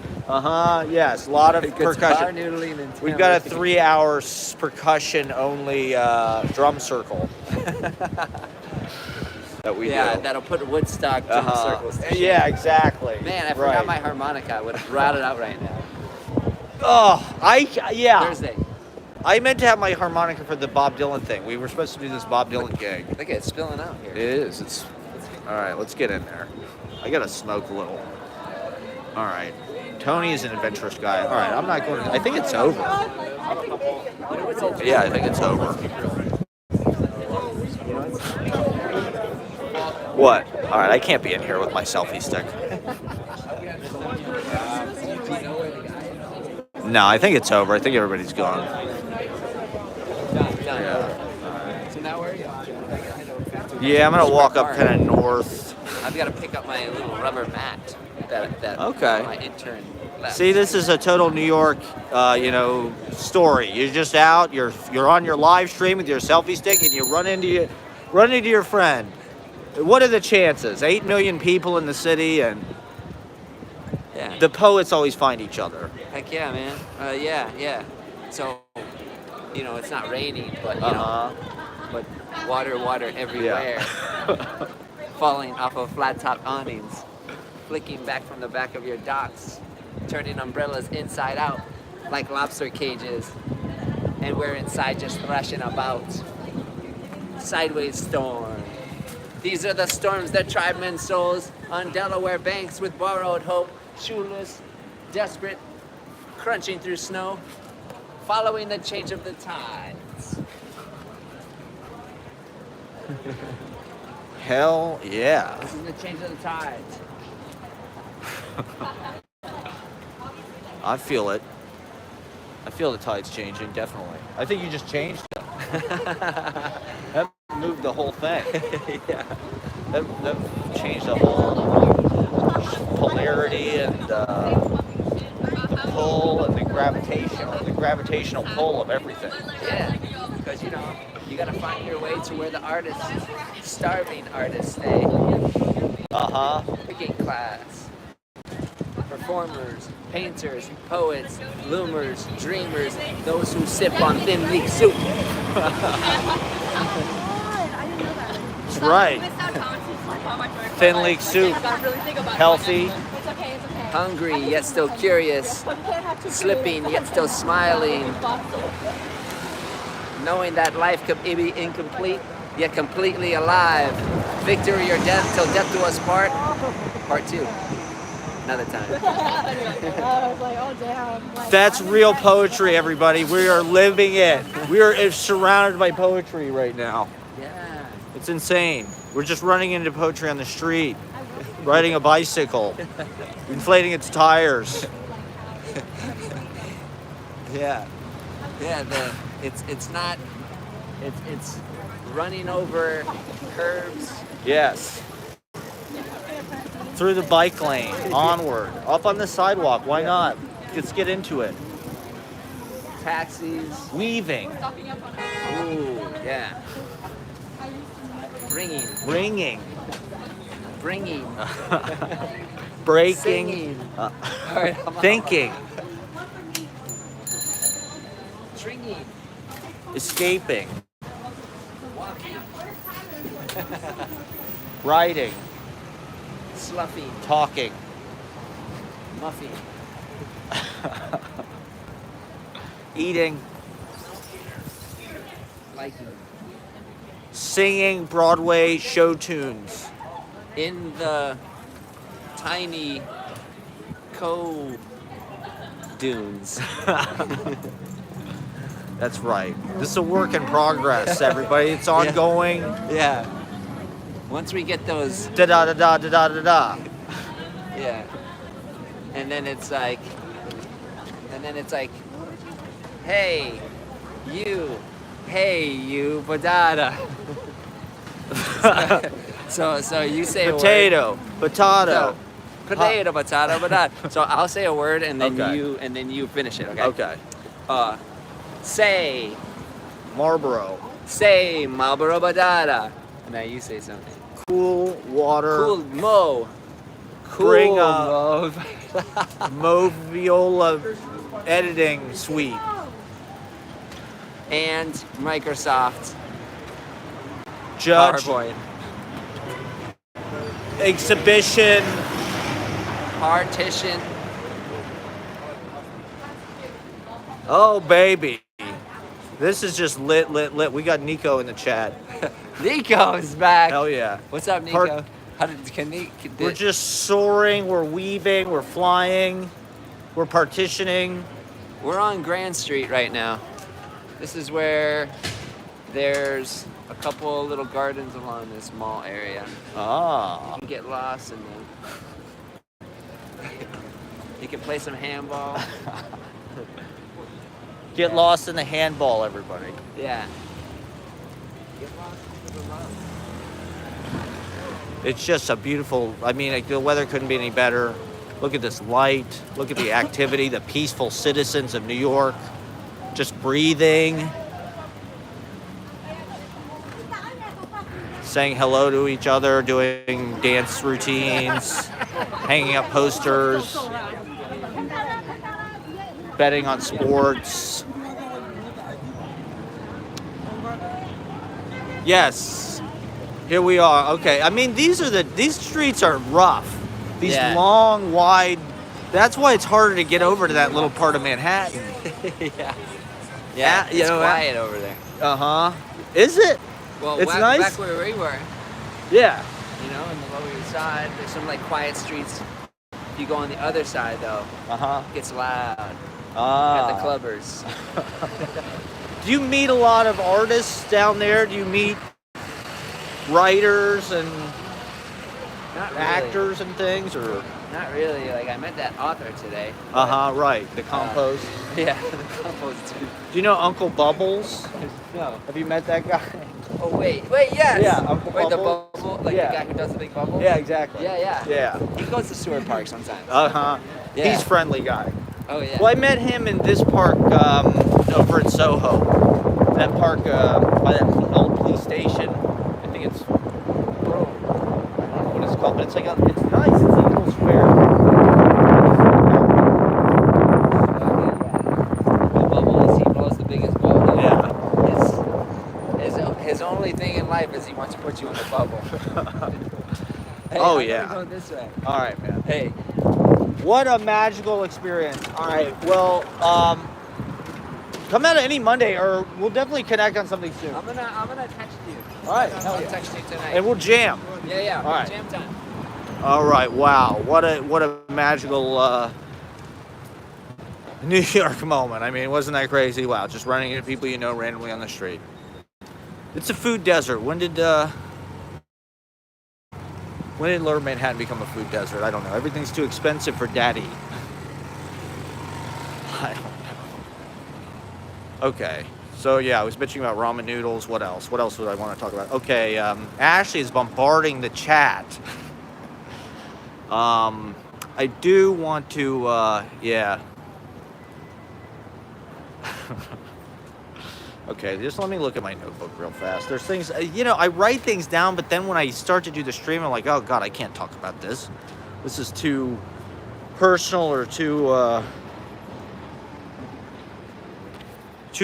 Yes, a lot of
Guitar
percussion.
noodling and
We've got a
tambourine.
3-hour percussion only drum circle that we
Yeah,
do.
that'll put Woodstock drum circles. to shame.
Yeah, exactly.
Man, I
Right.
forgot my harmonica. I would have brought it out right now.
Oh, yeah.
Thursday.
I meant to have my harmonica for the Bob Dylan thing. We were supposed to do this Bob Dylan gig.
Look at it spilling out
It
here.
is. It's all right. Let's get in there. I gotta smoke a little. All right. Tony is an adventurous guy. All right. I'm not going to. I think it's over. Yeah, I think it's over. What? All right. I can't be in here with my selfie stick. No, I think it's over. I think everybody's gone.
Done.
Yeah.
So now where are you?
Yeah, I'm gonna walk up kind of north.
I've got to pick up my little rubber mat that
Okay.
my intern left.
See, this is a total New York, story. You're just out. You're on your live stream with your selfie stick, and you run into your friend. What are the chances? 8 million people in the city, and
Yeah.
the poets always find each other.
Heck yeah, man. Yeah. So, it's not raining, but but water everywhere, falling off of flat top awnings, flicking back from the back of your docks, turning umbrellas inside out like lobster cages, and we're inside just thrashing about. Sideways storm. These are the storms that tribe men souls on Delaware banks with borrowed hope, shoeless, desperate, crunching through snow, following the change of the tides.
Hell yeah.
This is the change of the tides.
I feel it. I feel the tide's changing, definitely. I think you just changed them. That moved the whole thing.
Yeah.
That changed the whole polarity and pull and the gravitational pull of everything.
Yeah, because you gotta find your way to where the artists, starving artists stay. Picking class. Performers, painters, poets, loomers, dreamers, those who sip on thin leek soup.
That's right. Thin leek soup. Healthy.
Hungry yet still curious, slipping yet still smiling, knowing that life could be incomplete, yet completely alive. Victory or death, till death do us part. Part 2. Another time.
I was like, oh damn. Like,
That's real poetry, everybody. We are living it. We are surrounded by poetry right now.
Yeah.
It's insane. We're just running into poetry on the street, riding a bicycle, inflating its tires. Yeah.
Yeah, it's running over curbs.
Yes. Through the bike lane, onward, up on the sidewalk. Why not? Let's get into it.
Taxis.
Weaving,
Ooh, yeah. Ringing.
ringing,
Bringing.
breaking,
Singing. All right, I'm
thinking,
Stringing.
escaping,
Walking.
riding,
Sluffing.
talking,
Muffing.
eating,
Liking.
singing Broadway show tunes.
In the tiny dunes.
That's right. This is a work in progress, everybody. It's ongoing.
Yeah. Once we get those,
Da da da da da da da da.
yeah. And then it's like, hey, you, badada. So you say a word.
Potato, potato.
Potato, potato, badada. So I'll say a word and then
Okay.
you finish it. Okay.
Okay.
Say
Marlboro.
Marlboro badada. Now you say something.
Cool water.
Cool Mo.
Bring
Cool
a-
Mo.
Moviola editing suite.
And Microsoft
Judge.
PowerPoint.
Exhibition.
Partition.
Oh, baby. This is just lit. We got Nico in the chat.
Nico is back.
Hell yeah.
What's up, Nico?
Part- We're
Did,
just soaring. We're weaving. We're flying. We're partitioning.
we're on Grand Street right now. This is where there's a couple little gardens along this mall area.
Ah.
You can get lost and then you can play some handball.
Get lost in the handball, everybody.
Yeah. Get lost in the love.
It's just a beautiful, I mean, like, the weather couldn't be any better. Look at this light. Look at the activity, the peaceful citizens of New York just breathing, saying hello to each other, doing dance routines, hanging up posters, betting on sports. Yes. Here we are. Okay. I mean, these streets are rough. These
Yeah.
long, wide. That's why it's harder to get over to that little part of Manhattan.
Yeah.
Yeah,
It's
you know,
quiet over there.
Uh-huh. Is it?
Well,
It's nice?
back where we were,
Yeah.
you know, on the Lower East Side, there's some like quiet streets. If you go on the other side though,
Uh-huh.
it gets loud.
Ah.
Got the clubbers.
Do you meet a lot of artists down there? Do you meet writers and
Not really.
actors and things, or?
Not really. Like I met that author today.
Uh-huh, right. The compost.
Yeah, the compost dude.
Do you know Uncle Bubbles?
No.
Have you met that guy?
Oh wait, yes.
Yeah, Uncle
Wait,
Bubble.
the bubble, like
Yeah.
the guy who does the big bubble.
Yeah, exactly.
Yeah.
Yeah.
He goes to Seward Park sometimes.
Uh-huh.
Yeah.
He's a friendly guy.
Oh yeah.
Well, I met him in this park over in Soho. That park by that old police station. I think it's, I don't know what it's called, but it's like it's nice. It's like a little square.
The bubble is he blows the biggest bubble.
Yeah.
His only thing in life is he wants to put you in the bubble. Hey,
Oh,
I'm
yeah.
gonna go this way.
All right, man.
Hey.
What a magical experience. All right. Well, Come out any Monday, or we'll definitely connect on something soon.
I'm gonna text you.
All right,
I'll
hell yeah.
text you tonight.
And we'll jam.
Yeah.
All right.
Jam time.
All right, wow, what a magical New York moment. I mean, wasn't that crazy? Wow, just running into people you know randomly on the street. It's a food desert. When did Lower Manhattan become a food desert? I don't know. Everything's too expensive for daddy. I don't know. Okay. So yeah, I was bitching about ramen noodles. What else? What else would I want to talk about? Okay, Ashley is bombarding the chat. I do want to, yeah. Okay, just let me look at my notebook real fast. There's things, you know, I write things down, but then when I start to do the stream, I'm like, oh God, I can't talk about this. This is too personal or too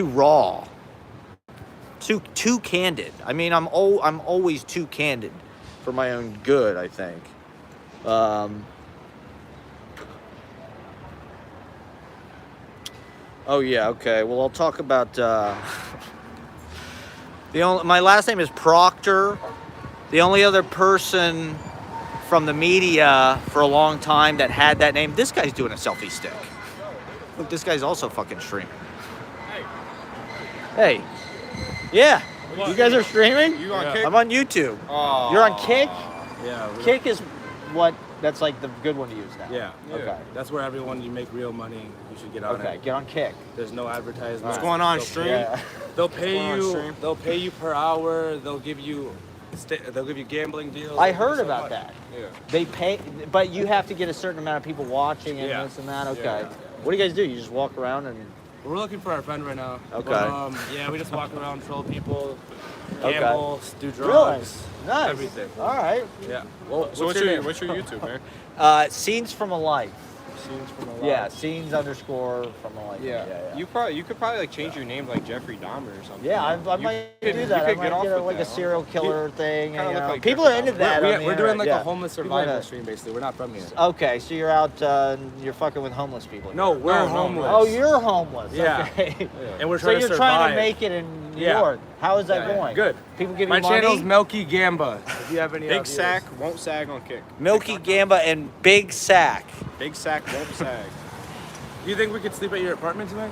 raw. Too candid. I mean, I'm always too candid for my own good, I think. Oh yeah, okay. Well, I'll talk about my last name is Proctor. The only other person from the media for a long time that had that name. This guy's doing a selfie stick. Look, this guy's also fucking streaming. Hey. Yeah. You guys are streaming?
You on Kick?
I'm on YouTube.
Oh.
You're on Kick?
Yeah.
Kick is what? That's like the good one to use now.
Yeah.
Okay.
That's where everyone you make real money. You should get on
Okay.
it.
Get on Kick.
There's no advertisement.
What's
going on, stream?
Yeah.
They'll
What's
pay
going on,
you.
stream?
They'll pay you per hour. They'll give you gambling deals.
I
They'll give you
heard
so
about
much.
that.
Yeah.
They pay, but you have to get a certain amount of people watching and
Yeah.
this and that. Okay.
Yeah.
What do you guys do? You just walk around and.
We're looking for our friend right now.
Okay.
But, yeah, we just walk around, troll people,
Okay.
gamble, do drugs.
Really? Nice.
Everything.
All right.
Yeah. Well,
So what's your YouTube, man?
Scenes from a life.
Scenes from a life.
Yeah. Scenes _ from a life.
Yeah.
Yeah.
You could probably like change your name to, like Jeffrey Dahmer or something.
Yeah, I
You
might
could-
do
you
that.
could
I
get
might
off
get
with
like a
that,
serial killer thing.
kinda
And, you
look
know.
like
People
Jeffrey
are into
Dahmer.
that. on the
We're doing
internet,
like
yeah.
a homeless
People
survival
are-
stream, basically. We're not from here.
Okay, so you're out. You're fucking with homeless people.
No,
here.
we're
No,
homeless.
Oh, you're homeless.
Yeah.
Okay.
And we're
So
trying
you're
to
trying
survive.
to make it in New
Yeah.
York. How is that
Yeah,
going?
good.
People give
My
you money.
channel's Milky Gamba. If you have any
Big
ideas.
Sack won't sag on Kick.
Milky Gamba and Big Sack.
Big Sack won't sag.
Do you think we could sleep at your apartment tonight?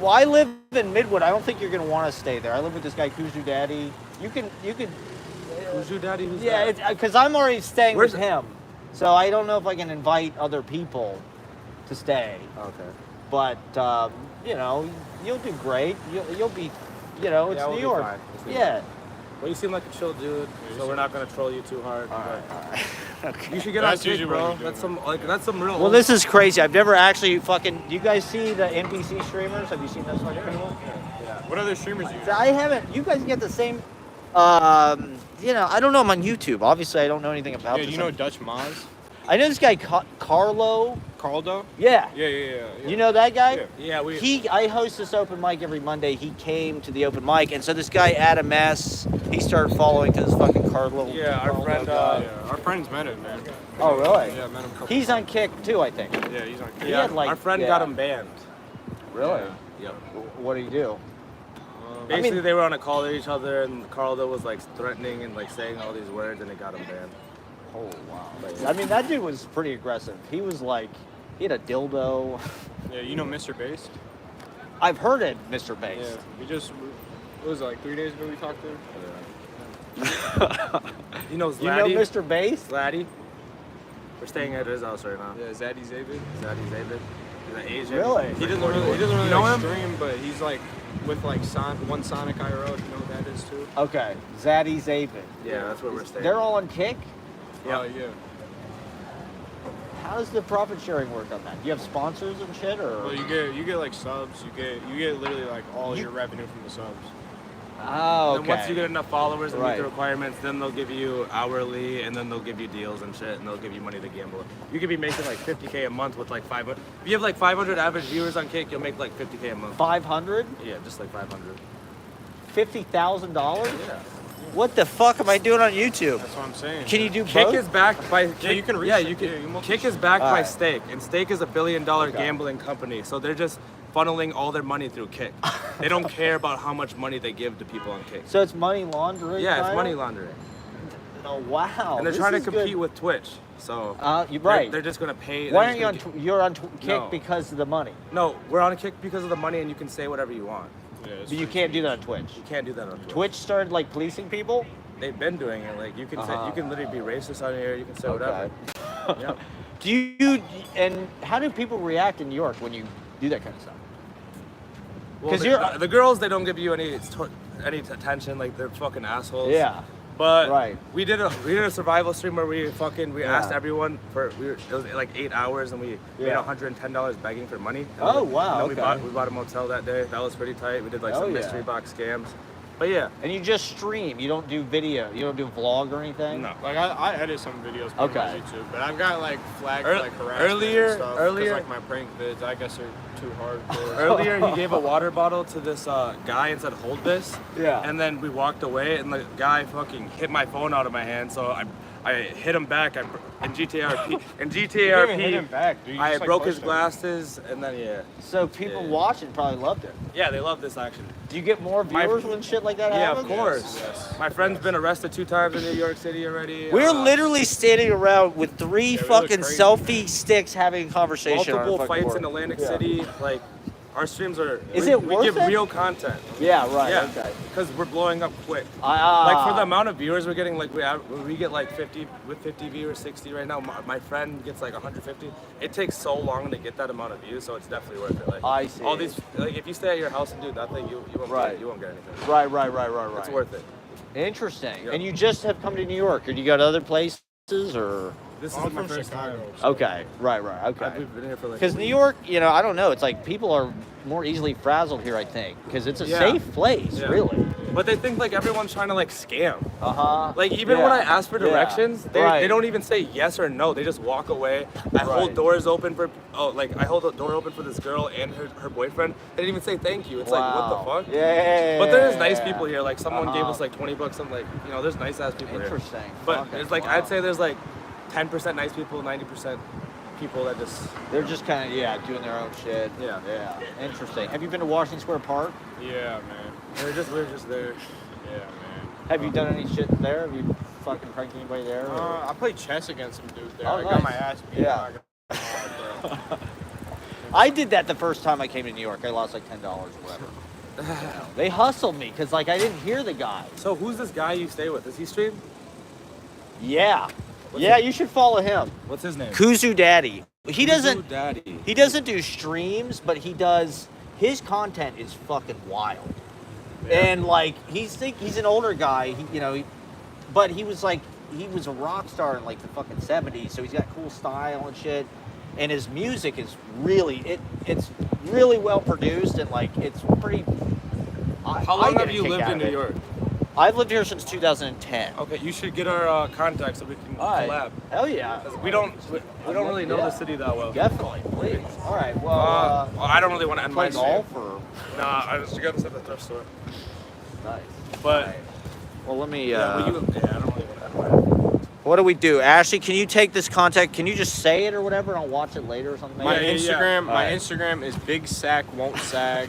Well, I live in Midwood. I don't think you're gonna want to stay there. I live with this guy Kuzu Daddy. You could.
Who's your daddy? Who's
Yeah,
that?
because I'm already staying
Where's
with
it-
him, so I don't know if I can invite other people to stay.
Okay.
But you know, you'll do great. You'll be, you know, it's
Yeah, we'll
New
be
York.
fine. It's New
Yeah.
Well, you seem like a chill dude, so we're not gonna troll you too hard.
All right.
but
All right. Okay.
You should get on
That's
Kick,
usually what
bro.
we do,
That's
man.
that's some real.
Well, this is crazy. I've never actually fucking. Do you guys see the NPC streamers? Have you seen those fucking people?
What other streamers do you?
I haven't. You guys get the same. You know, I don't know. I'm on YouTube. Obviously, I don't know anything about
Yeah,
this.
you know Dutch Maz?
I know this guy Carlo.
Carldo?
Yeah.
Yeah.
You know that guy?
Yeah.
Yeah,
I host this open mic every Monday. He came to the open mic, and so this guy Adam S. He started following to this fucking Carlo.
Yeah, our
Carlo
friend,
guy.
Yeah, our friends met him, man.
Oh really?
Yeah, met him a couple
He's on Kick too, I think.
Yeah, he's on Kick.
He had, like-
our friend
yeah.
got him banned.
Really?
Yep.
What do you do?
Basically, they were on a call to each other, and Carlo was like threatening and like saying all these words, and it got him banned.
Oh wow. I mean, that dude was pretty aggressive. He was like, he had a dildo.
Yeah, you know Mr. Based?
I've heard it, Mr.
Yeah.
Banks.
We just, what was it, like 3 days ago we talked to him?
You know
You know
Zlatty?
Mr. Bass?
Zlatty? We're staying at his house right now.
Yeah, Zaddy Zavid.
Zlatty David. He's an Asian.
Really?
He doesn't really
You know
like,
him?
stream, but he's like with like One Sonic IRL, if you know what that is too.
Okay, Zaddy Zabin.
Yeah, that's where we're staying.
They're all on Kick?
Yeah.
Yeah.
How does the profit sharing work on that? Do you have sponsors and shit, or?
Well, you get like subs. You get literally like all your revenue from the subs.
Oh,
And
okay.
once you get enough followers and meet
Right.
the requirements, then they'll give you hourly, and then they'll give you deals and shit, and they'll give you money to gamble. You could be making like 50K a month with like 500. If you have like 500 average viewers on Kick, you'll make like 50K a month.
500?
Yeah, just like 500.
$50,000?
Yeah.
What the fuck am I doing on YouTube?
That's what I'm saying.
Can you do
Kick
both?
is backed by
Yeah, you can reach
Yeah,
it.
you can.
Yeah, you multi-
Kick is backed by
Alright.
Stake, and Stake is $1 billion
Okay.
gambling company. So they're just funneling all their money through Kick. They don't care about how much money they give to people on Kick.
So it's money laundering.
Yeah, it's
kinda?
money laundering.
Oh wow.
And they're
this
trying to
is
compete
good.
with Twitch. So
You're right.
they're just gonna pay.
Why
they're
aren't you on?
just gonna
You're on Kick
No.
because of the money,
No, we're on Kick because of the money, and you can say whatever you want.
Yeah, it's
but you
free
can't do
speech.
that on Twitch.
You can't do that on Twitch.
Twitch started like policing people.
They've been doing it. Like you can say, you can literally be racist on here. You can say whatever. Yeah.
Do you? And how do people react in New York when you do that kind of stuff?
Well,
'Cause
the girls, they don't give you any attention. Like they're fucking assholes.
Yeah.
But
Right.
we did a survival stream where we
Yeah.
asked everyone for it was like 8 hours and we made
Yeah.
$110 begging for money.
Oh, wow,
And then
okay.
we bought a motel that day. That was pretty tight. We did like
Oh,
some
yeah.
mystery box scams. But yeah.
And you just stream. You don't do video. You don't do vlog or anything.
No.
Like I edit some videos on
Okay.
YouTube, but I've got like flagged
Ear-
like harassment
earlier-
and stuff, 'cause,
earlier-
like my prank vids, I guess are too hardcore.
Earlier, he gave a water bottle to this guy and said, "Hold this."
Yeah.
And then we walked away, and the guy fucking hit my phone out of my hand. So I hit him back. In GTARP,
You didn't even hit him back, dude. You
I
just, like,
broke his
pushed him.
glasses, and then yeah,
So people
Yeah.
watching probably loved it.
yeah, they love this action.
Do you get more
My-
viewers when shit like that
Yeah,
happens?
of course.
Yes.
My friend's been arrested 2 times in New York City already.
We're literally standing around with 3
we look
fucking
crazy,
selfie sticks having a conversation. on a
multiple
fucking
fights
board.
in Atlantic
Yeah.
City. Like our streams are.
Is
we,
it
we
worth
give
it?
real content.
Yeah, right.
Yeah,
Okay.
because we're blowing up quick.
Ah.
Like for the amount of viewers we're getting, like we get like 50 with 50 viewers, 60 right now. My friend gets like 150. It takes so long to get that amount of views, so it's definitely worth it. Like
I see.
all these, like if you stay at your house and do nothing, you won't
Right.
get, you won't get anything.
Right.
It's worth it.
Interesting.
Yeah.
And you just have come to New York, or do you go to other places, or?
This
I'm
is my
from
first
Chicago.
time.
so-
Okay. Right. Okay.
We've been here for like.
Because New York, you know, I don't know. It's like people are more easily frazzled here, I think, because it's a
Yeah.
safe place,
Yeah.
really.
But they think like everyone's trying to like scam.
Uh huh.
Like even when I ask for directions, they
Right.
don't even say yes or no. They just walk away. I hold
Right.
doors open for I hold the door open for this girl and her boyfriend. They didn't even say thank you. It's like what the fuck?
Yeah.
But there's nice people here. Like someone gave
Uh-huh.
us like $20. I'm like, there's nice ass people here.
Interesting.
But
Fucking
it's like
wow.
I'd say there's like 10% nice people, 90% people that just
They're just kind of doing their own shit.
Yeah.
Interesting. Have you been to Washington Square Park?
Yeah, man.
we're just there.
Yeah, man.
Have you done any shit there? Have you fucking pranked anybody there? or-
I played chess against some dude there.
Oh,
I
nice.
got my ass beat.
Yeah.
I got hard, bro.
I did that the first time I came to New York. I lost like $10 or whatever. They hustled me because like I didn't hear the guy.
So who's this guy you stay with? Does he stream?
Yeah.
What's
Yeah,
it-
you should follow him.
What's his name?
Kuzu Daddy. He doesn't
Daddy.
he doesn't do streams, but he does his content is fucking wild. And like he's an older guy, but he was a rock star in like the fucking 70s, so he's got cool style and shit. And his music is it's really well produced and like it's pretty.
How
I
long
get
have
a
you
kick
lived
out
in
of
New
it.
York?
I've lived here since 2010.
Okay, you should get our contact so we can
All right.
collab.
Hell yeah.
'Cause we don't really know the city that well.
Definitely, please. All right. Well,
Well, I don't really want to end
play
my
golf or
Nah, I just got this at the thrift store.
nice.
But
Well, let me.
yeah, I don't really want to end my.
What do we do, Ashley? Can you take this contact? Can you just say it or whatever, and I'll watch it later or something?
My
Yeah, yeah.
Instagram, my
Alright.
Instagram is Big Sack Won't Sag.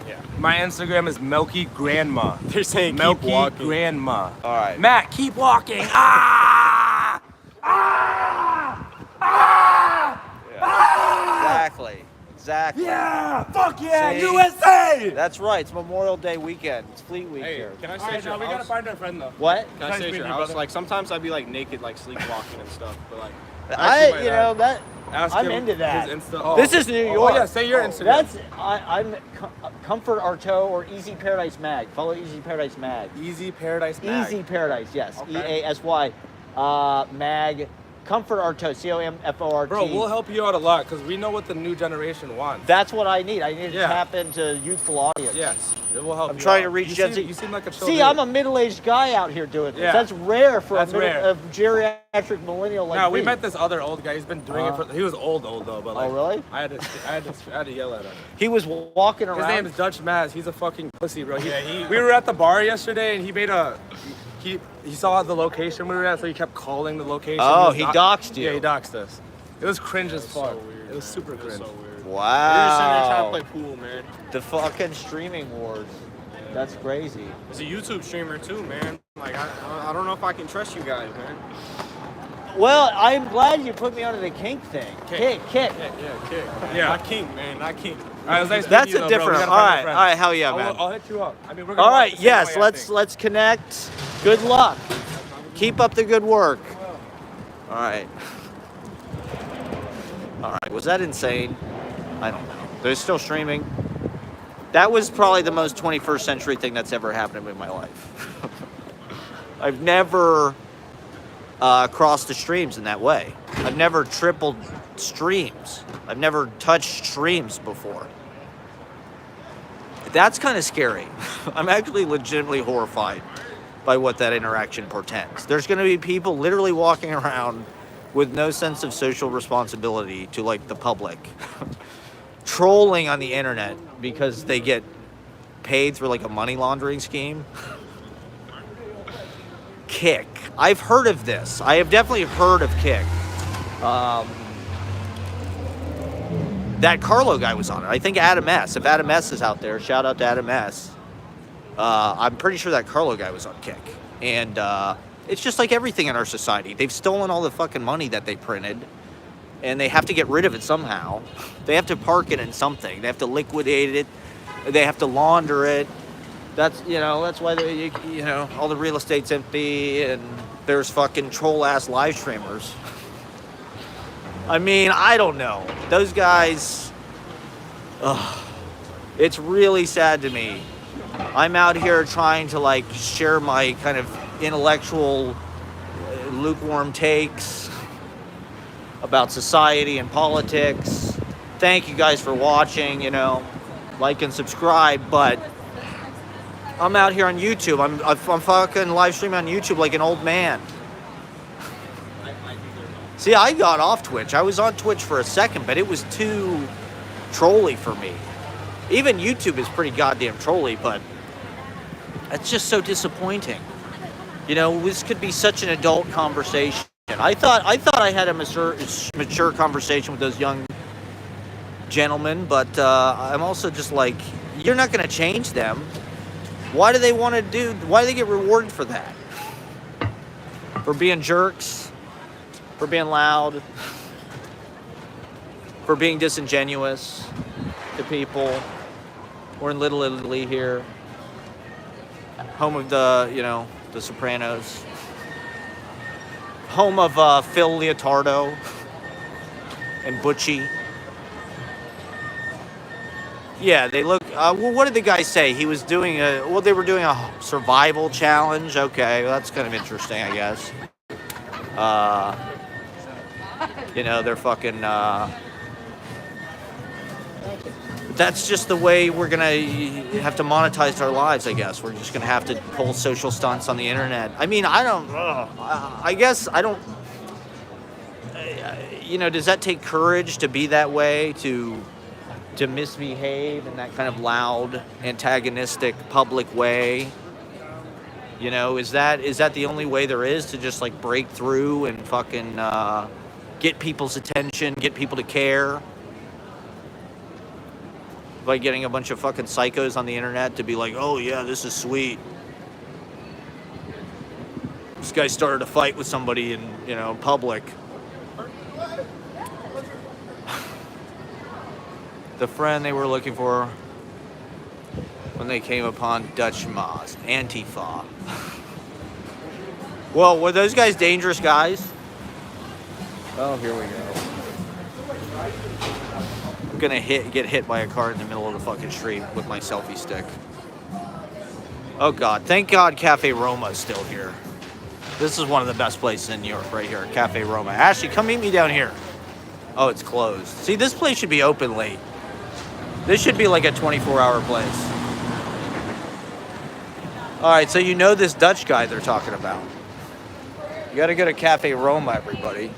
Yeah.
My Instagram is Milky Grandma.
They're saying keep
Milky
walking.
Grandma.
All right.
Matt, keep walking. Ah! Ah! Ah!
Exactly.
Yeah! Fuck yeah!
See?
USA!
That's right. It's Memorial Day weekend. It's Fleet Week
Hey,
here.
can I
All
stay
right,
at your
now we gotta
house?
find our friend though.
What?
Can I
Nice
stay at
meeting
your
you,
house?
brother.
Like sometimes I'd be like naked, like sleepwalking and stuff, but like
I,
might
you
not.
know that.
Ask
I'm
him
into that.
his Insta. Oh.
This is New York.
Oh yeah, say your Instagram.
That's I'm Comfort Arto or Easy Paradise Mag. Follow Easy Paradise Mag.
Easy Paradise Mag.
Easy Paradise, yes.
Okay.
EASY. Mag. Comfort Arto. COMFORT.
Bro, we'll help you out a lot because we know what the new generation wants.
That's what I need. I need to
Yeah.
tap into youthful audience.
Yes, it will help.
I'm
you
trying
out.
to reach
you
Gen
seem,
Z.
You seem like a chill
See,
dude.
I'm a middle-aged guy out here doing this.
Yeah.
That's rare for
That's rare.
a geriatric millennial like
No,
me.
we met this other old guy. He's been doing it for. He was old though, but like.
Oh, really?
I had to yell at him.
He was walking around.
His name is Dutch Maz. He's a fucking pussy, bro. We were at the bar yesterday, and he made a. He saw the location we were at, so he kept calling the location.
Oh,
was
he
doc-
doxed you.
Yeah, he doxed us. It was cringe as fuck.
so weird.
It was
man.
super
It was
cringe.
so weird. They're just sitting there trying to
Wow.
play pool, man.
The fucking streaming wars. That's crazy.
He's a YouTube streamer too, man. Like I don't know if I can trust you guys, man.
Well, I'm glad you put me onto the kink thing. Kick.
Yeah, kick.
Yeah.
Not king, man. Not king.
All right, it was nice
That's
meeting
a
you, though, bro.
different.
We
All
gotta find
right,
new
all
friends.
right. Hell yeah, man.
I'll hit you up. I mean, we're gonna
All
watch
right,
the same
yes.
way, I think.
Let's connect. Good luck. Keep up the good work. All right. All right. Was that insane? I don't know. They're still streaming. That was probably the most 21st century thing that's ever happened in my life. I've never crossed the streams in that way. I've never tripled streams. I've never touched streams before. That's kind of scary. I'm actually legitimately horrified by what that interaction portends. There's going to be people literally walking around with no sense of social responsibility to like the public, trolling on the internet because they get paid through like a money laundering scheme. Kick. I've heard of this. I have definitely heard of Kick. That Carlo guy was on it. I think Adam S. If Adam S. is out there, shout out to Adam S. I'm pretty sure that Carlo guy was on Kick. And it's just like everything in our society. They've stolen all the fucking money that they printed. And they have to get rid of it somehow. They have to park it in something. They have to liquidate it. They have to launder it. That's why all the real estate's empty and there's fucking troll ass live streamers. I mean, I don't know. Those guys, it's really sad to me. I'm out here trying to like share my kind of intellectual lukewarm takes about society and politics. Thank you guys for watching, like and subscribe, but I'm out here on YouTube. I'm fucking live streaming on YouTube like an old man. See, I got off Twitch. I was on Twitch for a second, but it was too trolly for me. Even YouTube is pretty goddamn trolly, but it's just so disappointing. This could be such an adult conversation. I thought I had a mature conversation with those young gentlemen, but I'm also just like, you're not going to change them. Why do they get rewarded for that? For being jerks? For being loud? For being disingenuous to people? We're in Little Italy here. Home of the Sopranos. Home of Phil Leotardo and Butchie. Yeah, they look. What did the guy say? He was doing they were doing a survival challenge. Okay, well, that's kind of interesting, I guess. They're fucking. That's just the way we're gonna have to monetize our lives, I guess. We're just gonna have to pull social stunts on the internet. I mean, I don't. I guess I don't. Does that take courage to be that way, to misbehave in that kind of loud, antagonistic, public way? Is that the only way there is to just like break through and fucking get people's attention, get people to care? By getting a bunch of fucking psychos on the internet to be like, oh yeah, this is sweet. This guy started a fight with somebody in public. The friend they were looking for when they came upon Dutch Moss, Antifa. Well, were those guys dangerous guys? Oh, here we go. I'm gonna get hit by a car in the middle of the fucking street with my selfie stick. Oh God, thank God Cafe Roma is still here. This is one of the best places in New York right here, Cafe Roma. Ashley, come meet me down here. Oh, it's closed. See, this place should be open late. This should be like a 24-hour place. All right, so this Dutch guy they're talking about. You gotta go to Cafe Roma, everybody.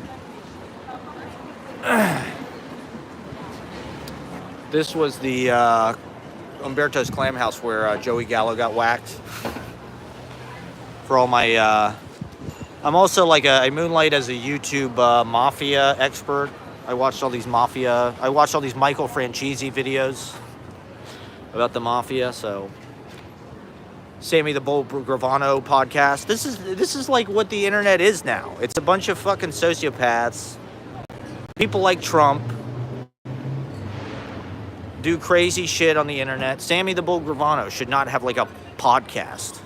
This was the Umberto's Clam House where Joey Gallo got whacked. For all my, I'm also like I moonlight as a YouTube mafia expert. I watched all these mafia. I watched all these Michael Franchese videos about the mafia. So, Sammy the Bull Gravano podcast. This is like what the internet is now. It's a bunch of fucking sociopaths. People like Trump do crazy shit on the internet. Sammy the Bull Gravano should not have like a podcast.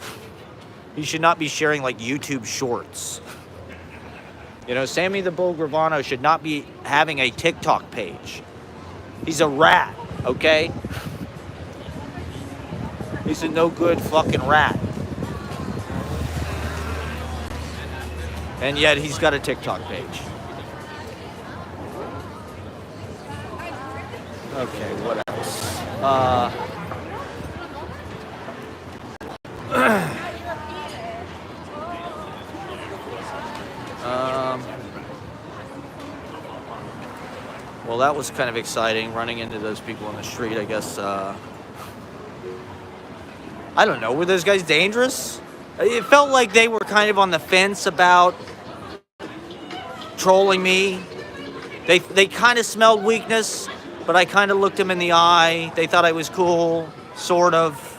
He should not be sharing like YouTube shorts. You know, Sammy the Bull Gravano should not be having a TikTok page. He's a rat, okay? He's a no good fucking rat. And yet he's got a TikTok page. Okay, what else? Well, that was kind of exciting, running into those people on the street, I guess. I don't know, were those guys dangerous? It felt like they were kind of on the fence about trolling me. They kind of smelled weakness, but I kind of looked them in the eye. They thought I was cool, sort of.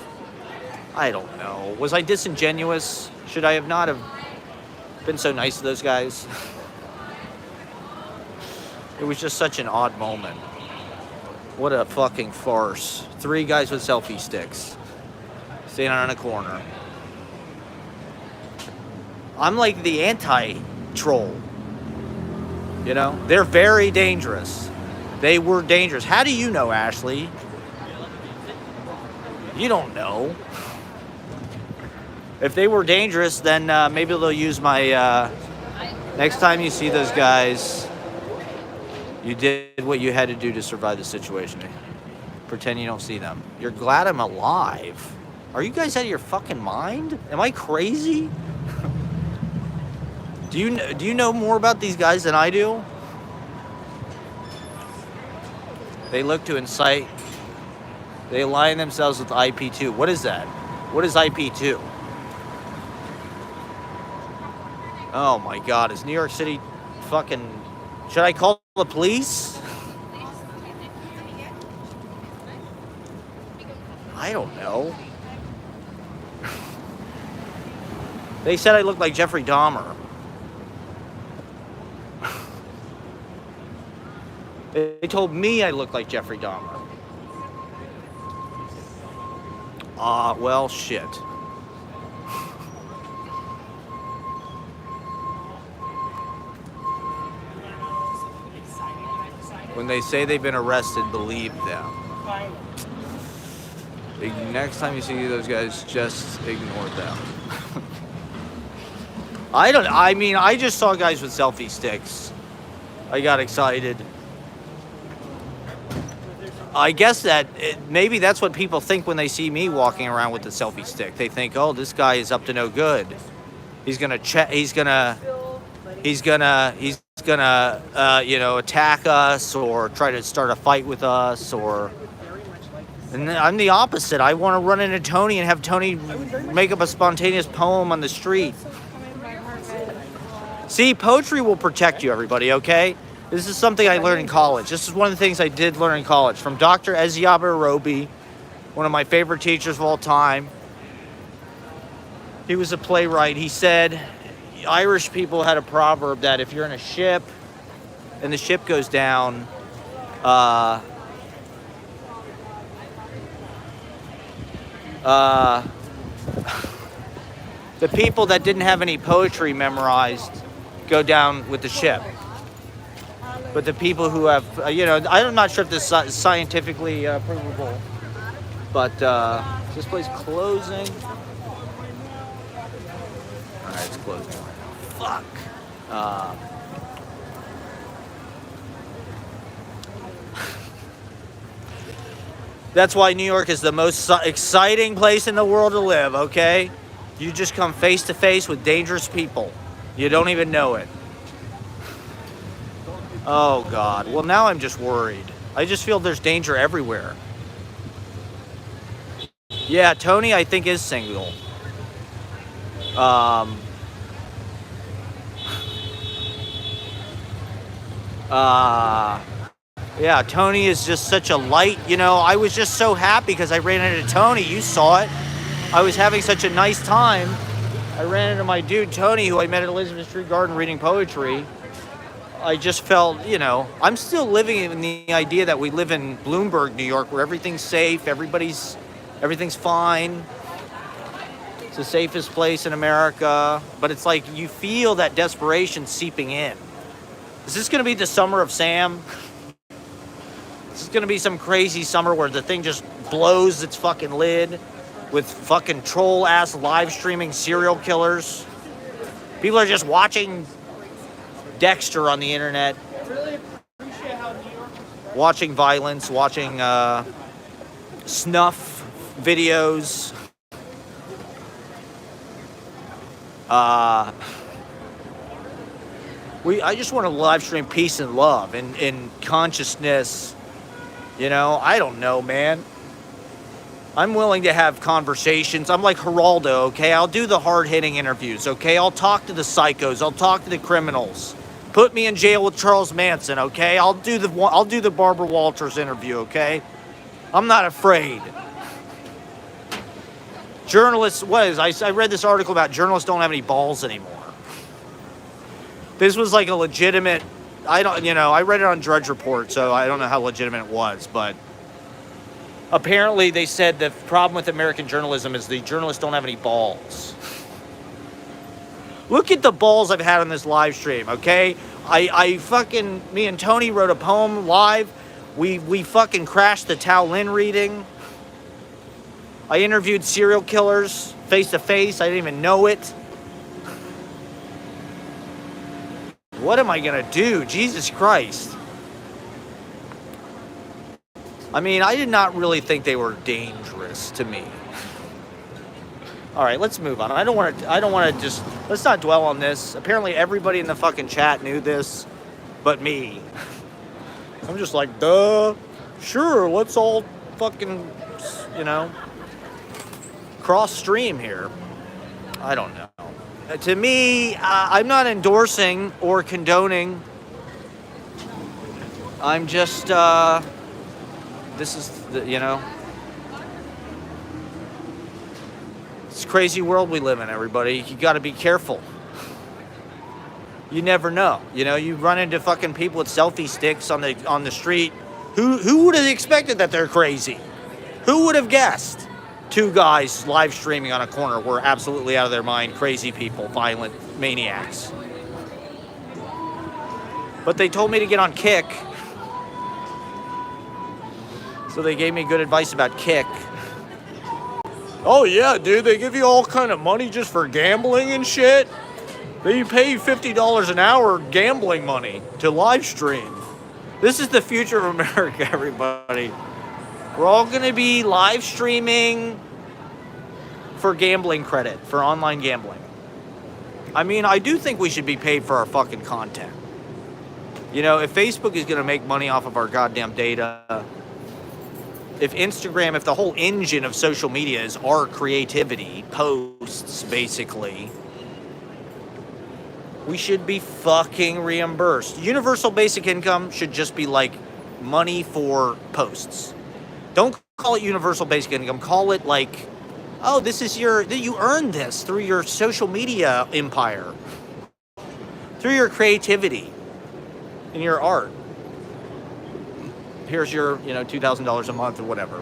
I don't know. Was I disingenuous? Should I have not have been so nice to those guys? It was just such an odd moment. What a fucking farce. 3 guys with selfie sticks standing on a corner. I'm like the anti-troll. You know? They're very dangerous. They were dangerous. How do you know, Ashley? You don't know. If they were dangerous, then maybe they'll use my... next time you see those guys... You did what you had to do to survive the situation. Pretend you don't see them. You're glad I'm alive. Are you guys out of your fucking mind? Am I crazy? Do you know more about these guys than I do? They look to incite. They align themselves with IP2. What is that? What is IP2? Oh my God, is New York City fucking... Should I call the police? I don't know. They said I looked like Jeffrey Dahmer. They told me I looked like Jeffrey Dahmer. Well, shit. When they say they've been arrested, believe them. Next time you see those guys, just ignore them. I just saw guys with selfie sticks. I got excited. I guess that maybe that's what people think when they see me walking around with the selfie stick. They think, oh, this guy is up to no good. He's gonna attack us or try to start a fight with us, and I'm the opposite. I want to run into Tony and have Tony make up a spontaneous poem on the street. See, poetry will protect you, everybody, okay? This is something I learned in college. This is one of the things I did learn in college from Dr. Eziabe Robi, one of my favorite teachers of all time. He was a playwright. He said, Irish people had a proverb that if you're in a ship and the ship goes down, the people that didn't have any poetry memorized go down with the ship. But the people who have, I'm not sure if this is scientifically provable, but this place closing. All right, it's closing. Fuck. That's why New York is the most exciting place in the world to live, okay? You just come face to face with dangerous people. You don't even know it. Oh, God. Well, now I'm just worried. I just feel there's danger everywhere. Yeah, Tony, I think, is single. Yeah, Tony is just such a light. You know, I was just so happy because I ran into Tony. You saw it. I was having such a nice time. I ran into my dude Tony, who I met at Elizabeth Street Garden reading poetry. I just felt, you know, I'm still living in the idea that we live in Bloomberg, New York, where everything's safe, everything's fine. It's the safest place in America. But it's like you feel that desperation seeping in. Is this going to be the summer of Sam? This is going to be some crazy summer where the thing just blows its fucking lid with fucking troll-ass live streaming serial killers. People are just watching Dexter on the internet, watching violence, watching snuff videos. I just want to live stream peace and love and consciousness. You know, I don't know, man. I'm willing to have conversations. I'm like Geraldo, okay? I'll do the hard-hitting interviews, okay? I'll talk to the psychos. I'll talk to the criminals. Put me in jail with Charles Manson, okay? I'll do the Barbara Walters interview, okay? I'm not afraid. Journalists, I read this article about journalists don't have any balls anymore. This was like a legitimate, I read it on Drudge Report, so I don't know how legitimate it was, but apparently they said the problem with American journalism is the journalists don't have any balls. Look at the balls I've had on this live stream, okay? Me and Tony wrote a poem live. We fucking crashed the Tao Lin reading. I interviewed serial killers face to face. I didn't even know it. What am I gonna do? Jesus Christ. I mean, I did not really think they were dangerous to me. All right, let's move on. I don't want to just, let's not dwell on this. Apparently everybody in the fucking chat knew this, but me. I'm just like, duh, sure, let's all fucking, cross stream here. I don't know. To me, I'm not endorsing or condoning. I'm just, this is, it's a crazy world we live in, everybody. You got to be careful. You never know. You run into fucking people with selfie sticks on the street. Who would have expected that they're crazy? Who would have guessed? Two guys live streaming on a corner were absolutely out of their mind, crazy people, violent maniacs. But they told me to get on Kick. So they gave me good advice about Kick. Oh yeah, dude, they give you all kind of money just for gambling and shit. They pay you $50 an hour gambling money to live stream. This is the future of America, everybody. We're all going to be live streaming for gambling credit, for online gambling. I mean, I do think we should be paid for our fucking content. If Facebook is going to make money off of our goddamn data, if Instagram, if the whole engine of social media is our creativity, posts, basically, we should be fucking reimbursed. Universal basic income should just be like money for posts. Don't call it universal basic income. Call it like, oh, you earned this through your social media empire, through your creativity and your art. Here's your, $2,000 a month or whatever.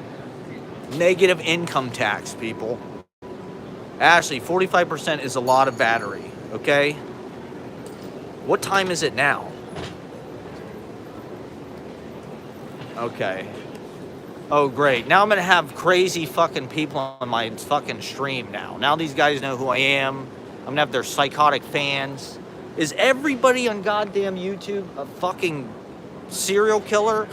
Negative income tax, people. Ashley, 45% is a lot of battery, okay? What time is it now? Okay. Oh, great. Now I'm going to have crazy fucking people on my fucking stream now. Now these guys know who I am. I'm going to have their psychotic fans. Is everybody on goddamn YouTube a fucking serial killer?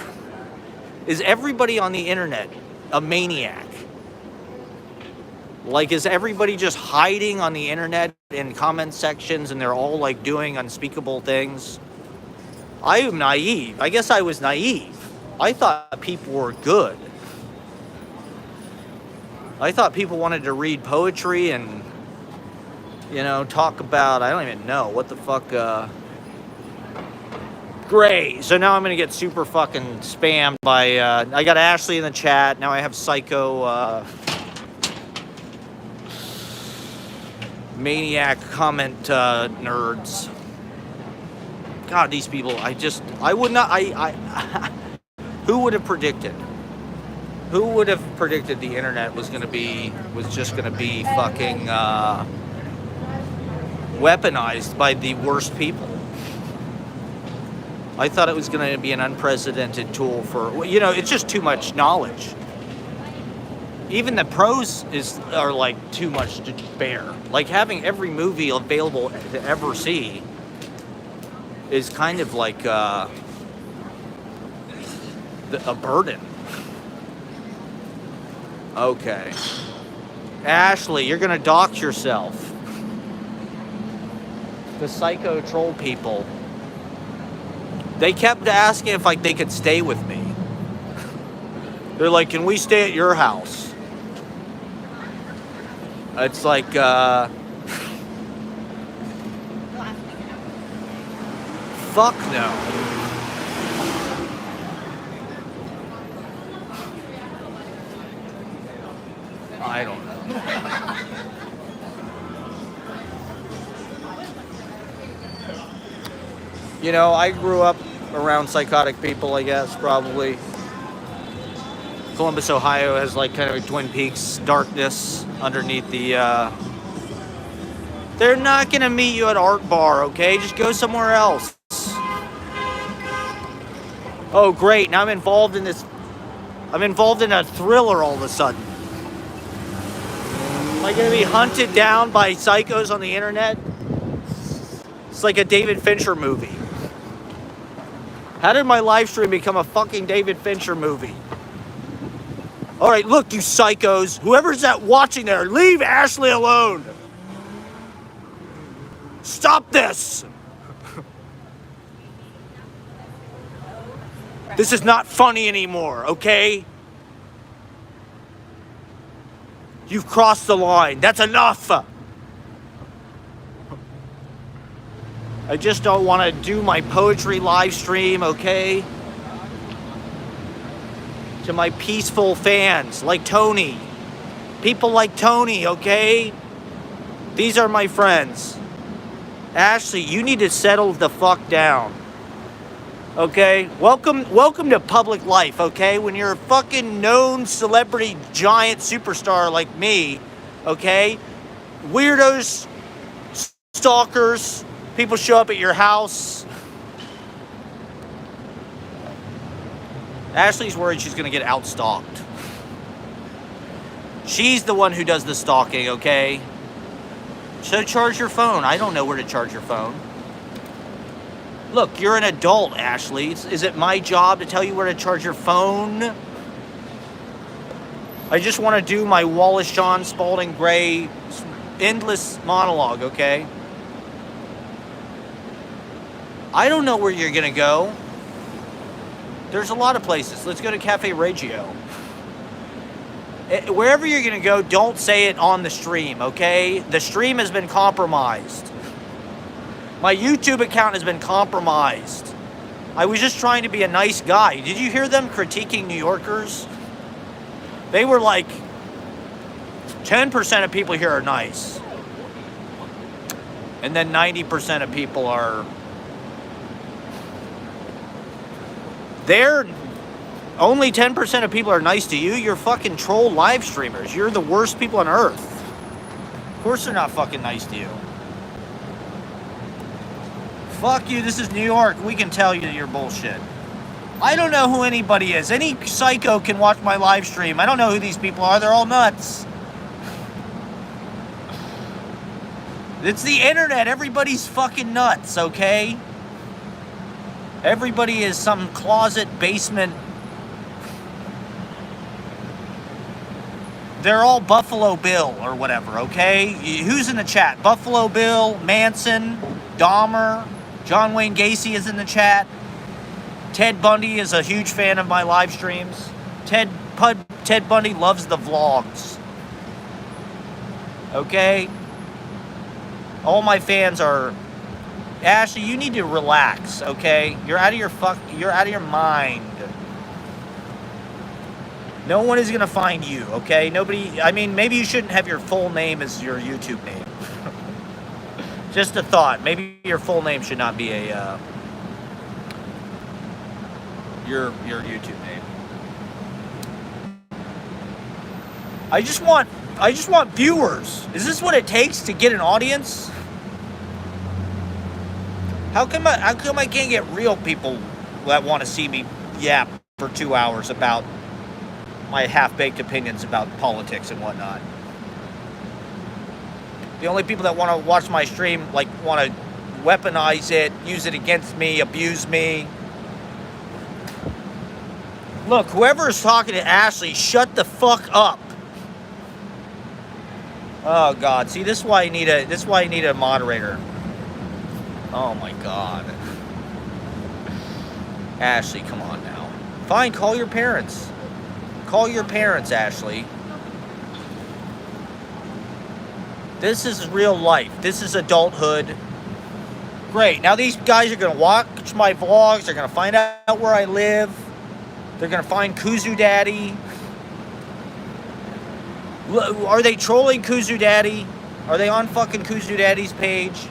Is everybody on the internet a maniac? Like, is everybody just hiding on the internet in comment sections and they're all like doing unspeakable things? I am naive. I guess I was naive. I thought people were good. I thought people wanted to read poetry and, talk about, I don't even know what the fuck, Great. So now I'm gonna get super fucking spammed by. I got Ashley in the chat. Now I have Psycho Maniac comment nerds. God, these people. I would not. Who would have predicted? Who would have predicted the internet was just gonna be fucking weaponized by the worst people? I thought it was going to be an unprecedented tool for, it's just too much knowledge. Even the pros are like too much to bear. Like having every movie available to ever see is kind of like a burden. Okay. Ashley, you're going to dox yourself. The psycho troll people. They kept asking if they could stay with me. They're like, can we stay at your house? It's like, fuck no. I don't know. I grew up around psychotic people, I guess, probably. Columbus, Ohio has like kind of a Twin Peaks darkness underneath the, They're not gonna meet you at Art Bar, okay? Just go somewhere else. Oh, great, now I'm involved in a thriller all of a sudden. Am I gonna be hunted down by psychos on the internet? It's like a David Fincher movie. How did my live stream become a fucking David Fincher movie? All right, look, you psychos. Whoever's watching there, leave Ashley alone. Stop this. This is not funny anymore, okay? You've crossed the line. That's enough. I just don't want to do my poetry live stream, okay? To my peaceful fans, like Tony. People like Tony, okay? These are my friends. Ashley, you need to settle the fuck down. Okay? Welcome to public life, okay? When you're a fucking known celebrity giant superstar like me, okay? Weirdos, stalkers, people show up at your house. Ashley's worried she's gonna get outstalked. She's the one who does the stalking, okay? So charge your phone. I don't know where to charge your phone. Look, you're an adult, Ashley. Is it my job to tell you where to charge your phone? I just want to do my Wallace Shawn Spalding Gray endless monologue, okay? I don't know where you're gonna go. There's a lot of places. Let's go to Cafe Reggio. Wherever you're gonna go, don't say it on the stream, okay? The stream has been compromised. My YouTube account has been compromised. I was just trying to be a nice guy. Did you hear them critiquing New Yorkers? They were like, 10% of people here are nice. And then 90% of people are... Only 10% of people are nice to you. You're fucking troll live streamers. You're the worst people on earth. Of course they're not fucking nice to you. Fuck you, this is New York. We can tell you you're bullshit. I don't know who anybody is. Any psycho can watch my live stream. I don't know who these people are. They're all nuts. It's the internet. Everybody's fucking nuts, okay? Everybody is some closet basement. They're all Buffalo Bill or whatever, okay? Who's in the chat? Buffalo Bill, Manson, Dahmer, John Wayne Gacy is in the chat. Ted Bundy is a huge fan of my live streams. Ted Bundy loves the vlogs. Okay? All my fans are... Ashley, you need to relax, okay? You're out of your mind. No one is gonna find you, okay? Nobody. I mean, maybe you shouldn't have your full name as your YouTube name. Just a thought. Maybe your full name should not be a your YouTube name. I just want viewers. Is this what it takes to get an audience? How come I can't get real people that want to see me yap for 2 hours about my half-baked opinions about politics and whatnot? The only people that want to watch my stream like want to weaponize it, use it against me, abuse me. Look, whoever is talking to Ashley, shut the fuck up. Oh God! See, this is why you need a moderator. Oh my God. Ashley, come on now. Fine, call your parents. Call your parents, Ashley. This is real life. This is adulthood. Great. Now these guys are gonna watch my vlogs. They're gonna find out where I live. They're gonna find Kuzu Daddy. Are they trolling Kuzu Daddy? Are they on fucking Kuzu Daddy's page?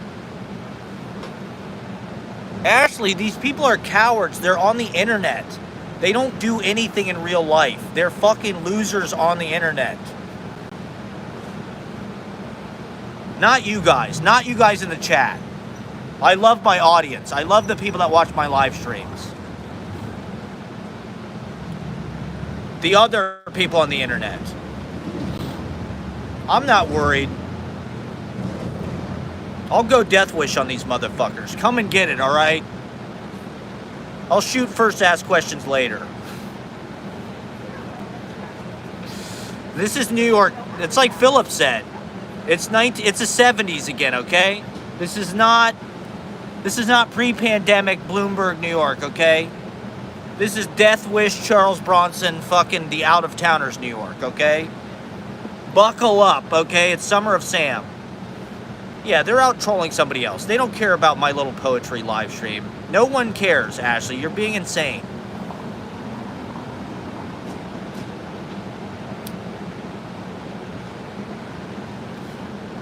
Ashley, these people are cowards. They're on the internet. They don't do anything in real life. They're fucking losers on the internet. Not you guys. Not you guys in the chat. I love my audience. I love the people that watch my live streams. The other people on the internet. I'm not worried. I'll go Death Wish on these motherfuckers. Come and get it, all right? I'll shoot first, ask questions later. This is New York. It's like Philip said. It's the 70s again, okay? This is not pre-pandemic Bloomberg, New York, okay? This is Death Wish, Charles Bronson, fucking the out-of-towners, New York, okay? Buckle up, okay? It's Summer of Sam. Yeah, they're out trolling somebody else. They don't care about my little poetry live stream. No one cares, Ashley. You're being insane.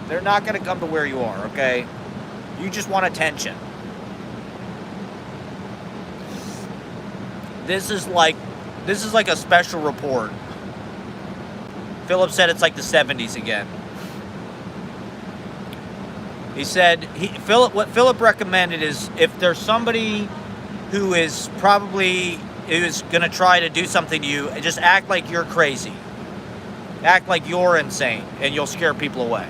They're not going to come to where you are, okay? You just want attention. This is like a special report. Philip said it's like the 70s again. He said, what Philip recommended is if there's somebody who is going to try to do something to you, just act like you're crazy. Act like you're insane, and you'll scare people away.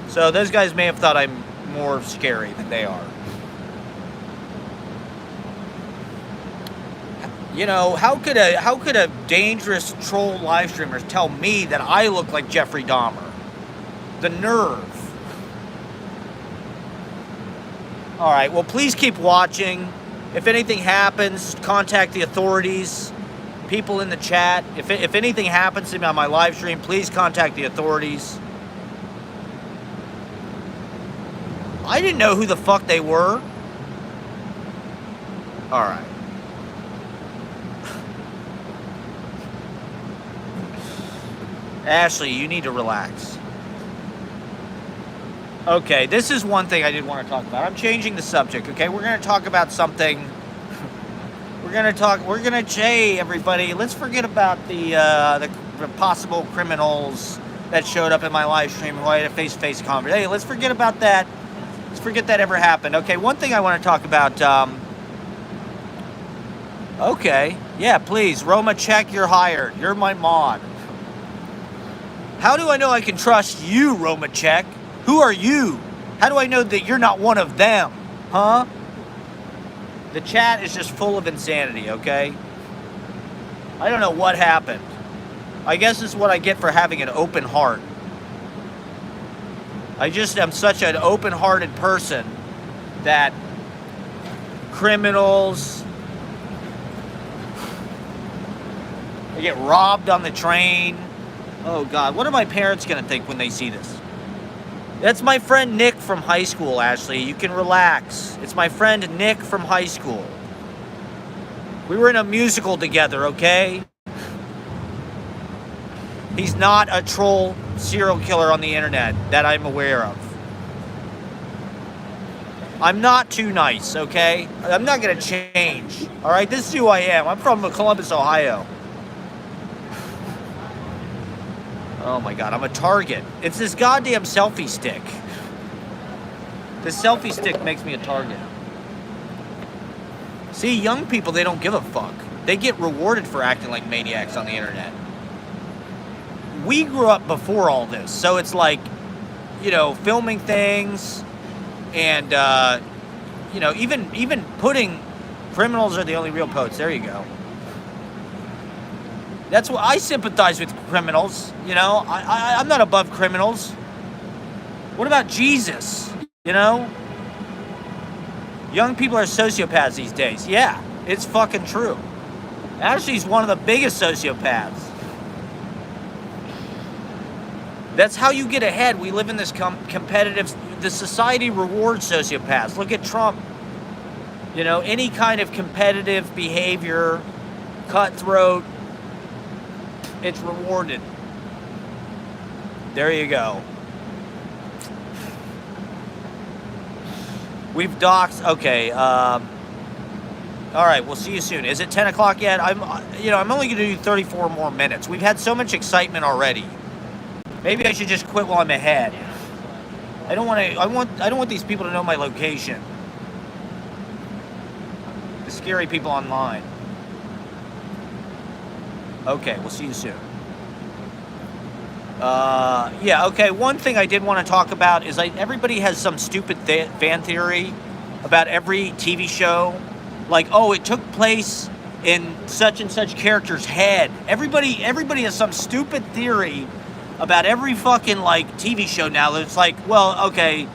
So those guys may have thought I'm more scary than they are. You know, how could a dangerous troll live streamer tell me that I look like Jeffrey Dahmer? The nerve. All right, well, please keep watching. If anything happens, contact the authorities. People in the chat, if anything happens to me on my live stream, please contact the authorities. I didn't know who the fuck they were. All right. Ashley, you need to relax. Okay, this is one thing I did want to talk about. I'm changing the subject, okay? We're going to talk about something. Hey, everybody, let's forget about the possible criminals that showed up in my live stream who I had a face-to-face conversation. Hey, let's forget about that. Let's forget that ever happened. Okay, one thing I want to talk about. Okay, yeah, please, Roma, check, you're hired. You're my mod. How do I know I can trust you, Roma Check? Who are you? How do I know that you're not one of them? Huh? The chat is just full of insanity, okay? I don't know what happened. I guess it's what I get for having an open heart. I just am such an open-hearted person that criminals, they get robbed on the train. Oh God, what are my parents gonna think when they see this? That's my friend Nick from high school, Ashley. You can relax. It's my friend Nick from high school. We were in a musical together, okay? He's not a troll serial killer on the internet that I'm aware of. I'm not too nice, okay? I'm not gonna change, all right? This is who I am. I'm from Columbus, Ohio. Oh my God, I'm a target. It's this goddamn selfie stick. This selfie stick makes me a target. See, young people, they don't give a fuck. They get rewarded for acting like maniacs on the internet. We grew up before all this, so it's like, you know, filming things and, you know, even putting criminals are the only real poets. There you go. That's what I sympathize with criminals. You know, I'm not above criminals. What about Jesus? You know? Young people are sociopaths these days. Yeah, it's fucking true. Ashley's one of the biggest sociopaths. That's how you get ahead. We live in this competitive... The society rewards sociopaths. Look at Trump. You know, any kind of competitive behavior, cutthroat, it's rewarded. There you go. We've doxed. Okay. All right. We'll see you soon. Is it 10 o'clock yet? I'm only going to do 34 more minutes. We've had so much excitement already. Maybe I should just quit while I'm ahead. I don't want these people to know my location. The scary people online. Okay, we'll see you soon. Yeah, okay, one thing I did want to talk about is everybody has some stupid fan theory about every TV show. Like, oh, it took place in such and such character's head. Everybody has some stupid theory about every fucking, like, TV show now. It's like, well, okay,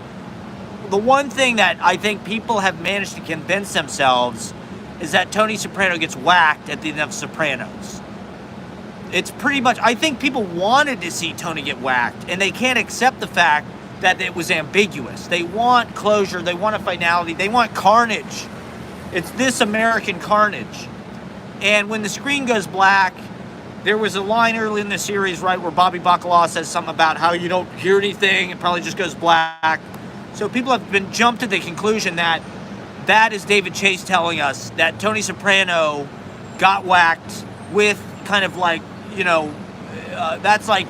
the one thing that I think people have managed to convince themselves is that Tony Soprano gets whacked at the end of Sopranos. It's pretty much, I think people wanted to see Tony get whacked, and they can't accept the fact that it was ambiguous. They want closure, they want a finality, they want carnage. It's this American carnage. And when the screen goes black, there was a line early in the series, right, where Bobby Bacala says something about how you don't hear anything, it probably just goes black. So people have been jumped to the conclusion that that is David Chase telling us that Tony Soprano got whacked with kind of like, you know, that's like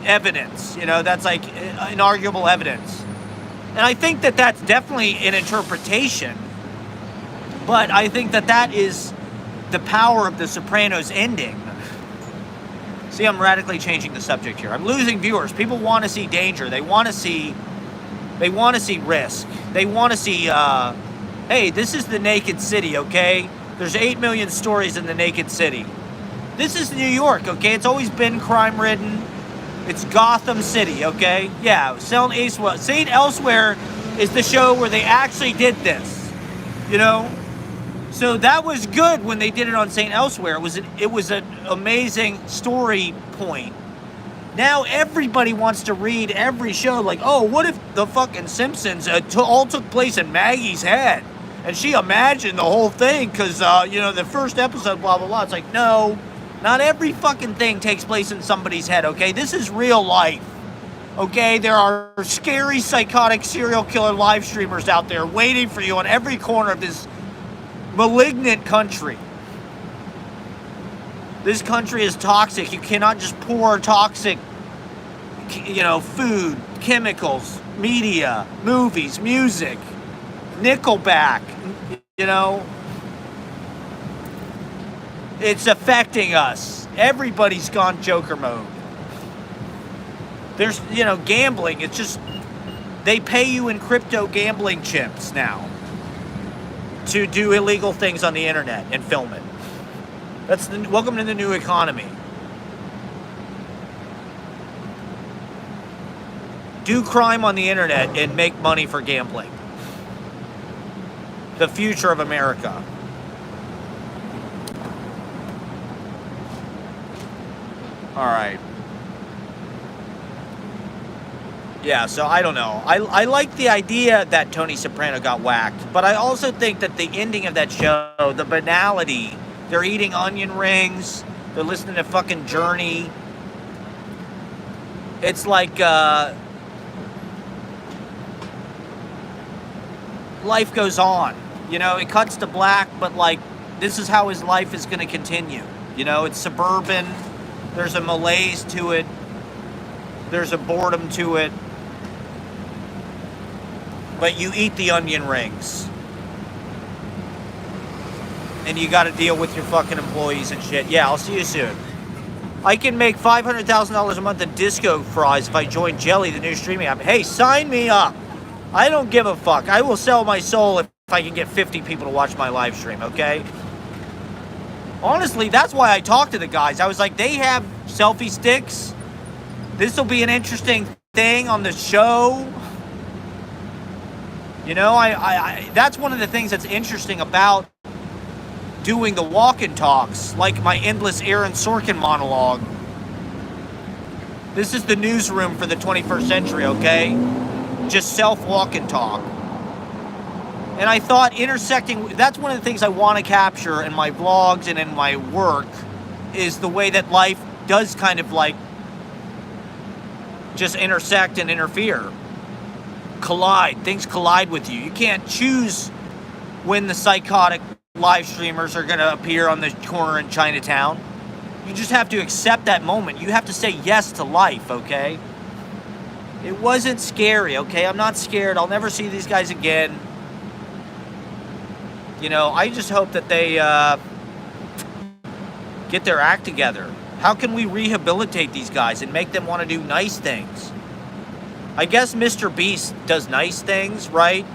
evidence, you know, that's like inarguable evidence. And I think that that's definitely an interpretation, but I think that that is the power of The Sopranos ending. See, I'm radically changing the subject here. I'm losing viewers. People want to see danger. They want to see risk. They want to see, hey, this is the Naked City, okay? There's 8 million stories in the Naked City. This is New York, okay? It's always been crime-ridden. It's Gotham City, okay? Yeah, St. Elsewhere is the show where they actually did this, you know? So that was good when they did it on St. Elsewhere. It was an amazing story point. Now everybody wants to read every show like, oh, what if the fucking Simpsons all took place in Maggie's head? And she imagined the whole thing because, you know, the first episode, blah, blah, blah. It's like, no, not every fucking thing takes place in somebody's head, okay? This is real life, okay? There are scary, psychotic serial killer live streamers out there waiting for you on every corner of this malignant country. This country is toxic. You cannot just pour toxic, you know, food, chemicals, media, movies, music, Nickelback, you know. It's affecting us. Everybody's gone Joker mode. There's, you know, gambling. It's just, they pay you in crypto gambling chips now to do illegal things on the internet and film it. Welcome to the new economy. Do crime on the internet and make money for gambling. The future of America. All right. Yeah, so I don't know. I like the idea that Tony Soprano got whacked, but I also think that the ending of that show, the banality, they're eating onion rings, they're listening to fucking Journey. It's like life goes on. You know, it cuts to black, but like this is how his life is going to continue. You know, it's suburban. There's a malaise to it. There's a boredom to it. But you eat the onion rings. And you got to deal with your fucking employees and shit. Yeah, I'll see you soon. I can make $500,000 a month in disco fries if I join Jelly, the new streaming app. Hey, sign me up. I don't give a fuck. I will sell my soul if I can get 50 people to watch my live stream, okay? Honestly, that's why I talked to the guys. I was like, they have selfie sticks. This will be an interesting thing on the show. You know, I that's one of the things that's interesting about doing the walk and talks, like my endless Aaron Sorkin monologue. This is the newsroom for the 21st century, okay? Just self-walk and talk. And I thought intersecting, that's one of the things I want to capture in my vlogs and in my work, is the way that life does kind of like just intersect and interfere. Collide. Things collide with you. You can't choose when the psychotic live streamers are going to appear on the corner in Chinatown. You just have to accept that moment. You have to say yes to life, okay? It wasn't scary, okay? I'm not scared. I'll never see these guys again. You know, I just hope that they get their act together. How can we rehabilitate these guys and make them want to do nice things? I guess Mr. Beast does nice things, right?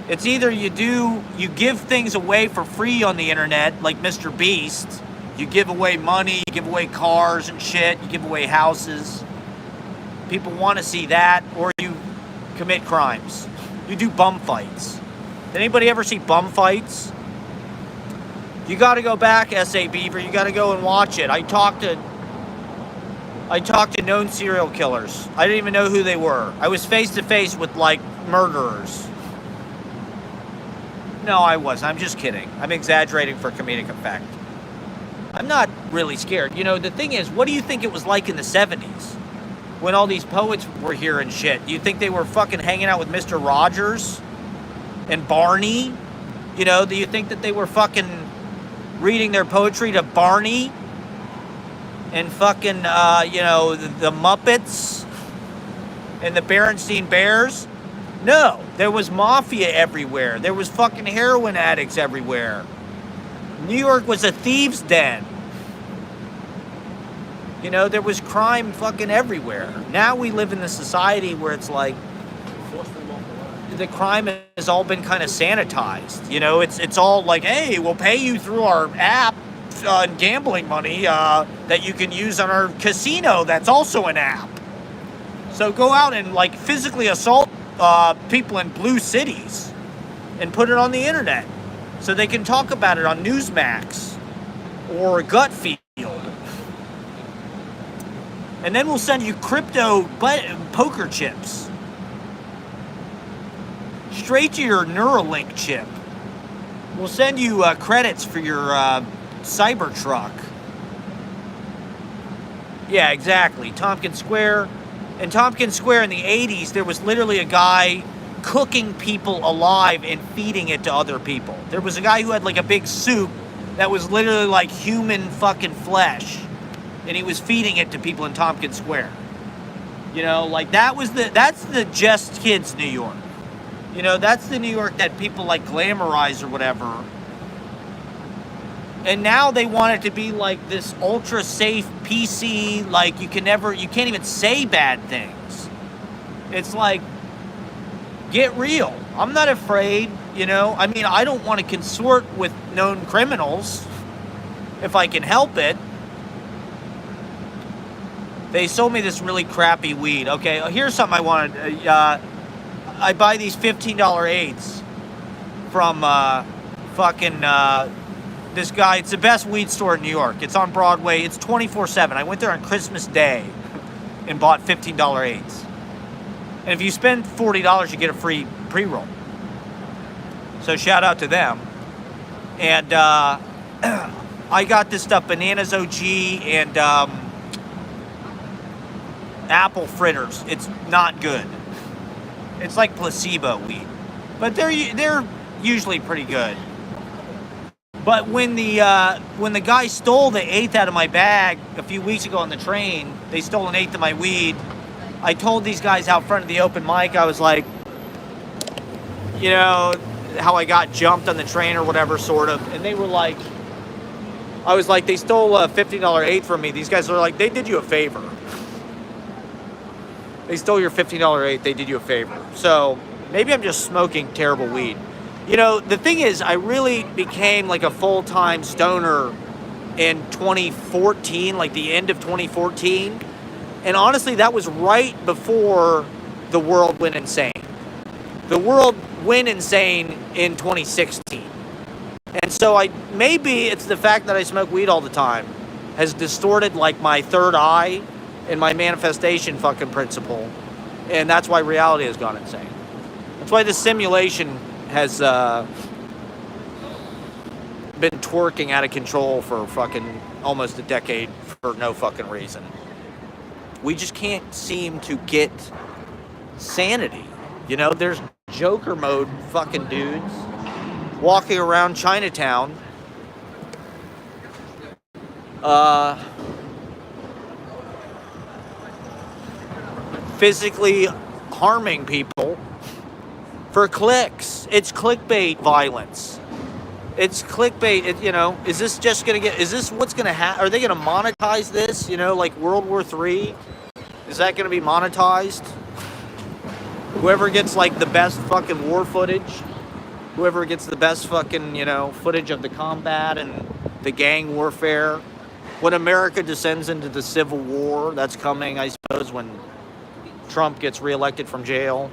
It's either you give things away for free on the internet, like Mr. Beast. You give away money, you give away cars and shit, you give away houses. People want to see that, or you commit crimes. You do bum fights. Did anybody ever see bum fights? You got to go back, S.A. Beaver. You got to go and watch it. I talked to known serial killers. I didn't even know who they were. I was face to face with like murderers. No, I wasn't. I'm just kidding. I'm exaggerating for comedic effect. I'm not really scared. You know, the thing is, what do you think it was like in the 70s? When all these poets were here and shit? Do you think they were fucking hanging out with Mr. Rogers and Barney? You know, do you think that they were fucking reading their poetry to Barney and fucking, you know, the Muppets and the Berenstein Bears? No, there was mafia everywhere. There was fucking heroin addicts everywhere. New York was a thieves' den. You know, there was crime fucking everywhere. Now we live in a society where it's like the crime has all been kind of sanitized. You know, it's all like, hey, we'll pay you through our app gambling money that you can use on our casino. That's also an app. So go out and like physically assault people in blue cities and put it on the internet so they can talk about it on Newsmax or Gutfield. And then we'll send you crypto poker chips straight to your Neuralink chip. We'll send you credits for your Cybertruck. Yeah, exactly. Tompkins Square. In Tompkins Square in the 80s, there was literally a guy cooking people alive and feeding it to other people. There was a guy who had like a big soup that was literally like human fucking flesh. And he was feeding it to people in Tompkins Square. You know, like that's the Just Kids New York. You know, that's the New York that people like glamorize or whatever. And now they want it to be like this ultra safe PC, like you can't even say bad things. It's like, get real. I'm not afraid, you know. I mean, I don't want to consort with known criminals if I can help it. They sold me this really crappy weed. Okay, here's something I wanted. I buy these $15 aids from this guy. It's the best weed store in New York. It's on Broadway. It's 24/7. I went there on Christmas Day and bought $15 aids. And if you spend $40, you get a free pre-roll. So shout out to them. And I got this stuff, Bananas OG and apple fritters. It's not good. It's like placebo weed. But they're usually pretty good. But when the guy stole the eighth out of my bag a few weeks ago on the train, they stole an eighth of my weed. I told these guys out front of the open mic, I was like, you know, how I got jumped on the train or whatever, sort of. And they were like, I was like, they stole a $15 eighth from me. These guys were like, they did you a favor. They stole your $15 eighth, they did you a favor. So maybe I'm just smoking terrible weed. You know, the thing is, I really became like a full-time stoner in 2014, like the end of 2014. And honestly, that was right before the world went insane. The world went insane in 2016. And so maybe it's the fact that I smoke weed all the time has distorted like my third eye and my manifestation fucking principle. And that's why reality has gone insane. That's why the simulation has been twerking out of control for fucking almost a decade for no fucking reason. We just can't seem to get sanity. You know, there's Joker mode fucking dudes walking around Chinatown physically harming people for clicks. It's clickbait violence. It's clickbait. You know, is this just gonna get? Is this what's gonna happen? Are they gonna monetize this? You know, like World War III? Is that gonna be monetized? Whoever gets like the best fucking war footage, whoever gets the best fucking, you know, footage of the combat and the gang warfare. When America descends into the Civil War, that's coming, I suppose, when Trump gets reelected from jail.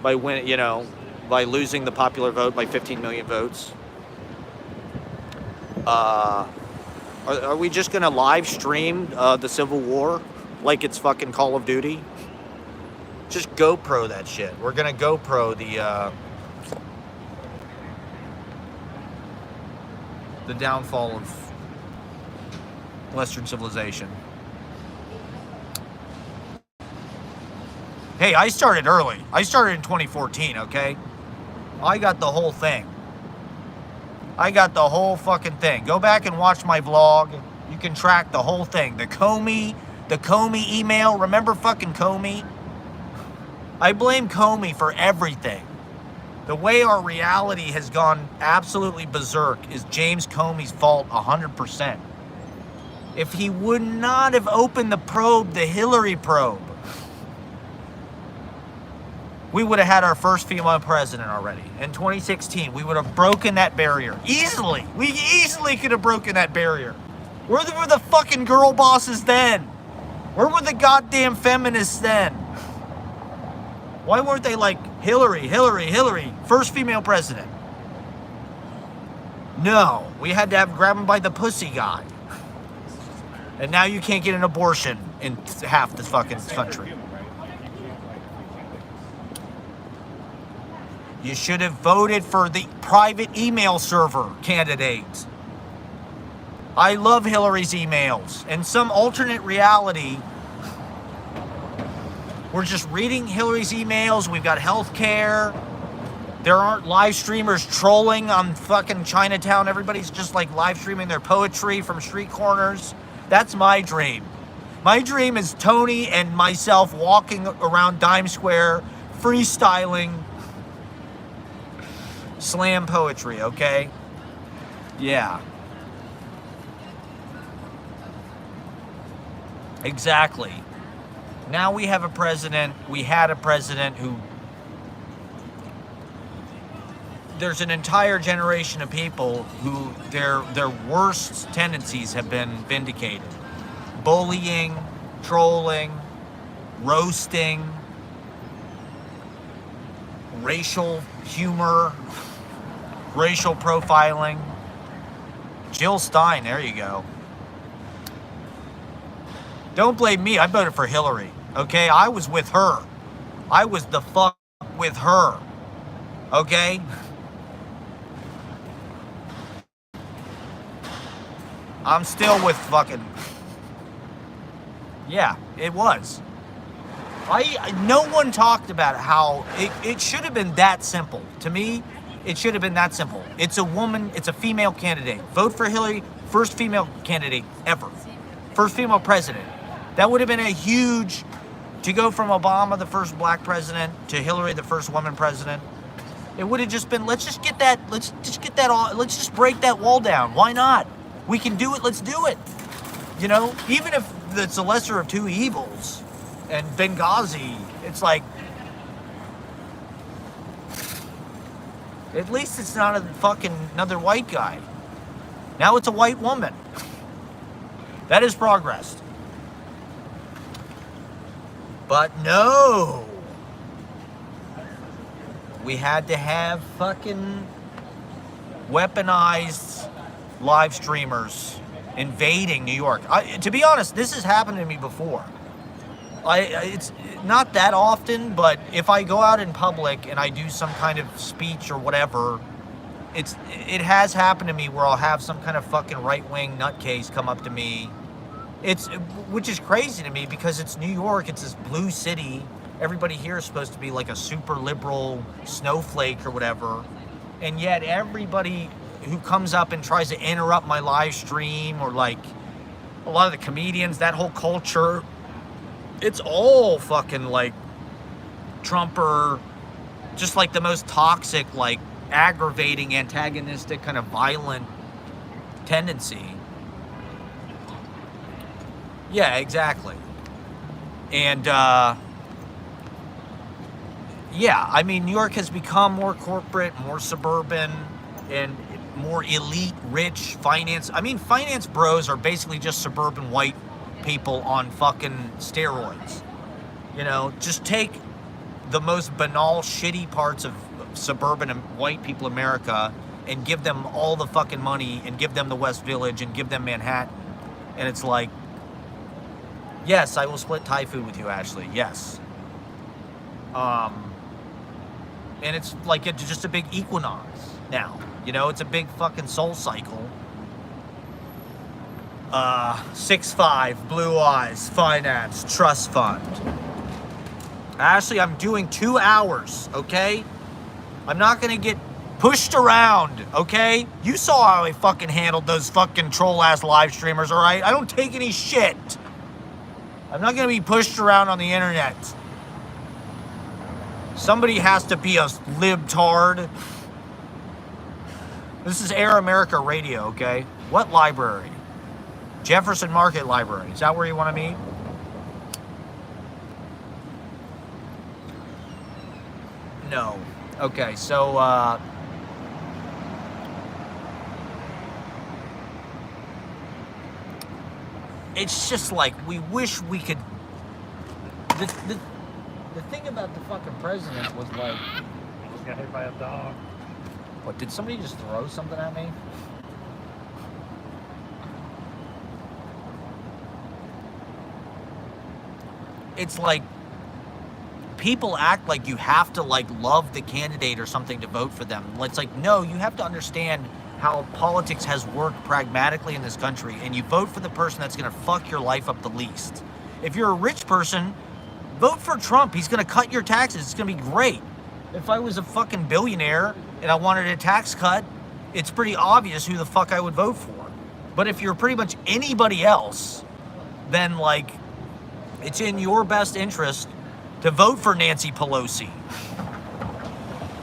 By losing the popular vote by 15 million votes. Are we just gonna live stream the Civil War like it's fucking Call of Duty? Just GoPro that shit. We're gonna GoPro the downfall of Western civilization. Hey, I started early. I started in 2014, okay? I got the whole thing. I got the whole fucking thing. Go back and watch my vlog. You can track the whole thing. The Comey email. Remember fucking Comey? I blame Comey for everything. The way our reality has gone absolutely berserk is James Comey's fault 100%. If he would not have opened the probe, the Hillary probe, we would have had our first female president already. In 2016, we would have broken that barrier. Easily. We easily could have broken that barrier. Where were the fucking girl bosses then? Where were the goddamn feminists then? Why weren't they like, Hillary, first female president? No, we had to grab him by the pussy guy. And now you can't get an abortion in half the fucking country. You should have voted for the private email server candidate. I love Hillary's emails. In some alternate reality, we're just reading Hillary's emails. We've got healthcare. There aren't live streamers trolling on fucking Chinatown. Everybody's just like live streaming their poetry from street corners. That's my dream. My dream is Tony and myself walking around Dime Square, freestyling slam poetry, okay? Yeah. Exactly. Now we have a president, we had a president who, there's an entire generation of people who their worst tendencies have been vindicated. Bullying, trolling, roasting, racial humor, racial profiling. Jill Stein, there you go. Don't blame me, I voted for Hillary. Okay, I was with her. I was the fuck with her. Okay? I'm still with fucking... Yeah, it was. No one talked about how it should have been that simple. To me, it should have been that simple. It's a woman, it's a female candidate. Vote for Hillary, first female candidate ever. First female president. That would have been a huge, to go from Obama, the first black president, to Hillary, the first woman president. It would have just been, let's just break that wall down. Why not? We can do it, let's do it. You know, even if it's the lesser of two evils, and Benghazi, it's like, at least it's not another white guy. Now it's a white woman. That is progress. But no. We had to have fucking weaponized live streamers invading New York. To be honest, this has happened to me before. It's not that often, but if I go out in public and I do some kind of speech or whatever, it has happened to me where I'll have some kind of fucking right-wing nutcase come up to me. Which is crazy to me because it's New York, it's this blue city. Everybody here is supposed to be like a super liberal snowflake or whatever. And yet everybody who comes up and tries to interrupt my live stream, or like a lot of the comedians, that whole culture, it's all fucking like Trumper, just like the most toxic, like aggravating, antagonistic, kind of violent tendency. Yeah, exactly. And yeah, I mean, New York has become more corporate, more suburban, and more elite, rich finance. I mean, finance bros are basically just suburban white people on fucking steroids. You know, just take the most banal, shitty parts of suburban and white people America and give them all the fucking money and give them the West Village and give them Manhattan. And it's like, yes, I will split Thai food with you, Ashley. Yes. And it's like it's just a big equinox now. You know, it's a big fucking soul cycle. 6'5", blue eyes, finance, trust fund. Ashley, I'm doing 2 hours, okay? I'm not gonna get pushed around, okay? You saw how I fucking handled those fucking troll-ass live streamers, all right? I don't take any shit. I'm not gonna be pushed around on the internet. Somebody has to be a libtard. This is Air America Radio, okay? What library? Jefferson Market Library. Is that where you want to meet? No. Okay, so, it's just like, we wish we could... The thing about the fucking president was like...
Just got hit by a dog.
What, did somebody just throw something at me? It's like, people act like you have to like love the candidate or something to vote for them. It's like, no, you have to understand how politics has worked pragmatically in this country, and you vote for the person that's gonna fuck your life up the least. If you're a rich person, vote for Trump. He's gonna cut your taxes. It's gonna be great. If I was a fucking billionaire and I wanted a tax cut, it's pretty obvious who the fuck I would vote for. But if you're pretty much anybody else, then like, it's in your best interest to vote for Nancy Pelosi.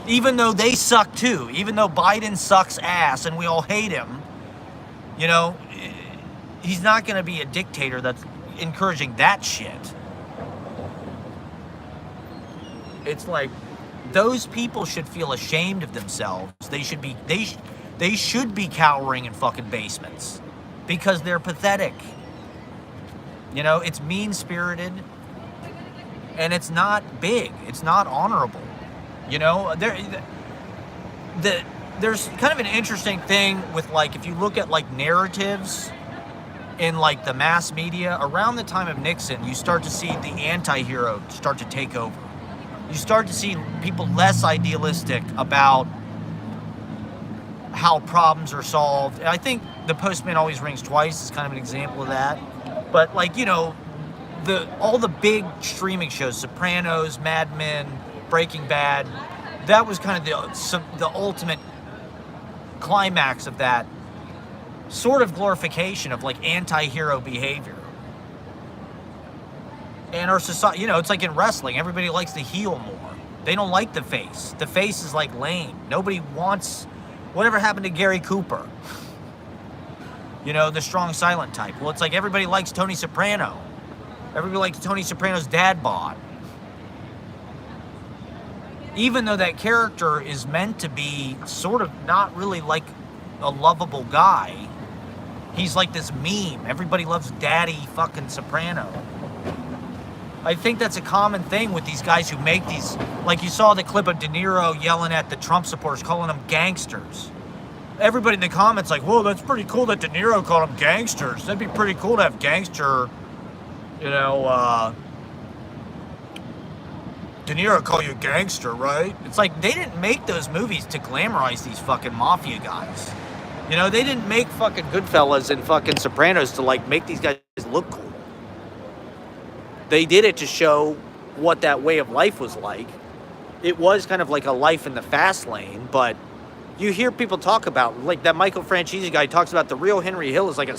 Even though they suck too, even though Biden sucks ass and we all hate him, you know, he's not gonna be a dictator that's encouraging that shit. It's like, those people should feel ashamed of themselves. They should be cowering in fucking basements because they're pathetic. You know, it's mean-spirited and it's not big. It's not honorable. You know, there's kind of an interesting thing with, like, if you look at like narratives in like the mass media around the time of Nixon, you start to see the anti-hero start to take over. You start to see people less idealistic about how problems are solved. And I think The Postman Always Rings Twice is kind of an example of that. But like, you know, all the big streaming shows, Sopranos, Mad Men, Breaking Bad, that was kind of the ultimate climax of that sort of glorification of like anti-hero behavior. And our society, you know, it's like in wrestling, everybody likes the heel more. They don't like the face. The face is like lame. Nobody wants whatever happened to Gary Cooper. You know, the strong silent type. Well, it's like everybody likes Tony Soprano. Everybody likes Tony Soprano's dad bod. Even though that character is meant to be sort of not really like a lovable guy, he's like this meme. Everybody loves Daddy fucking Soprano. I think that's a common thing with these guys who make these, like you saw the clip of De Niro yelling at the Trump supporters, calling them gangsters. Everybody in the comments like, whoa, that's pretty cool that De Niro called them gangsters. That'd be pretty cool to have gangster, you know, De Niro call you a gangster, right? It's like they didn't make those movies to glamorize these fucking mafia guys. You know, they didn't make fucking Goodfellas and fucking Sopranos to like make these guys look cool. They did it to show what that way of life was like. It was kind of like a life in the fast lane, but you hear people talk about, like that Michael Franchese guy talks about the real Henry Hill is like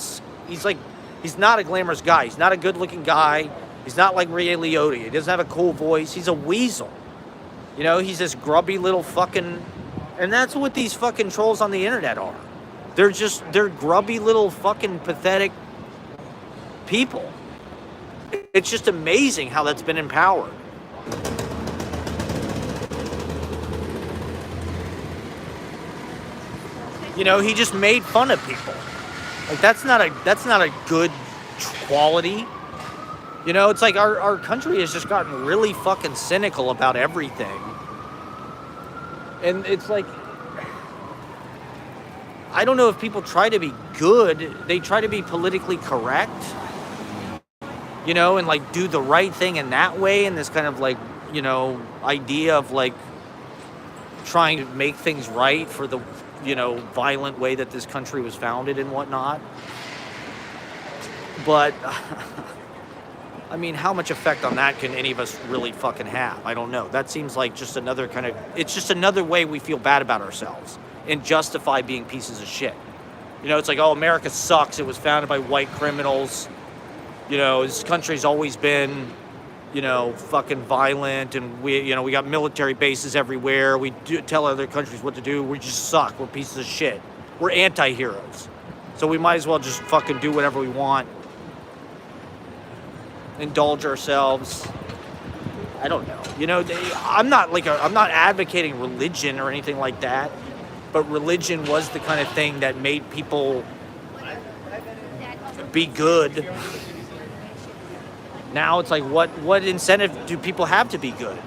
he's not a glamorous guy. He's not a good looking guy. He's not like Ray Liotta. He doesn't have a cool voice. He's a weasel. You know, he's this grubby little fucking, and that's what these fucking trolls on the internet are. They're grubby little fucking pathetic people. It's just amazing how that's been empowered. You know, he just made fun of people. Like that's not a good quality. You know, it's like our country has just gotten really fucking cynical about everything. And it's like, I don't know if people try to be good. They try to be politically correct. You know, and like do the right thing in that way, and this kind of like, you know, idea of like trying to make things right for the, you know, violent way that this country was founded and whatnot. But I mean, how much effect on that can any of us really fucking have? I don't know. That seems like just another kind of, it's just another way we feel bad about ourselves and justify being pieces of shit. You know, it's like, oh, America sucks. It was founded by white criminals. You know, this country's always been, you know, fucking violent, and we got military bases everywhere. We do tell other countries what to do. We just suck. We're pieces of shit. We're anti-heroes. So we might as well just fucking do whatever we want. Indulge ourselves. I don't know. You know, I'm not advocating religion or anything like that, but religion was the kind of thing that made people be good. Now it's like, what incentive do people have to be good?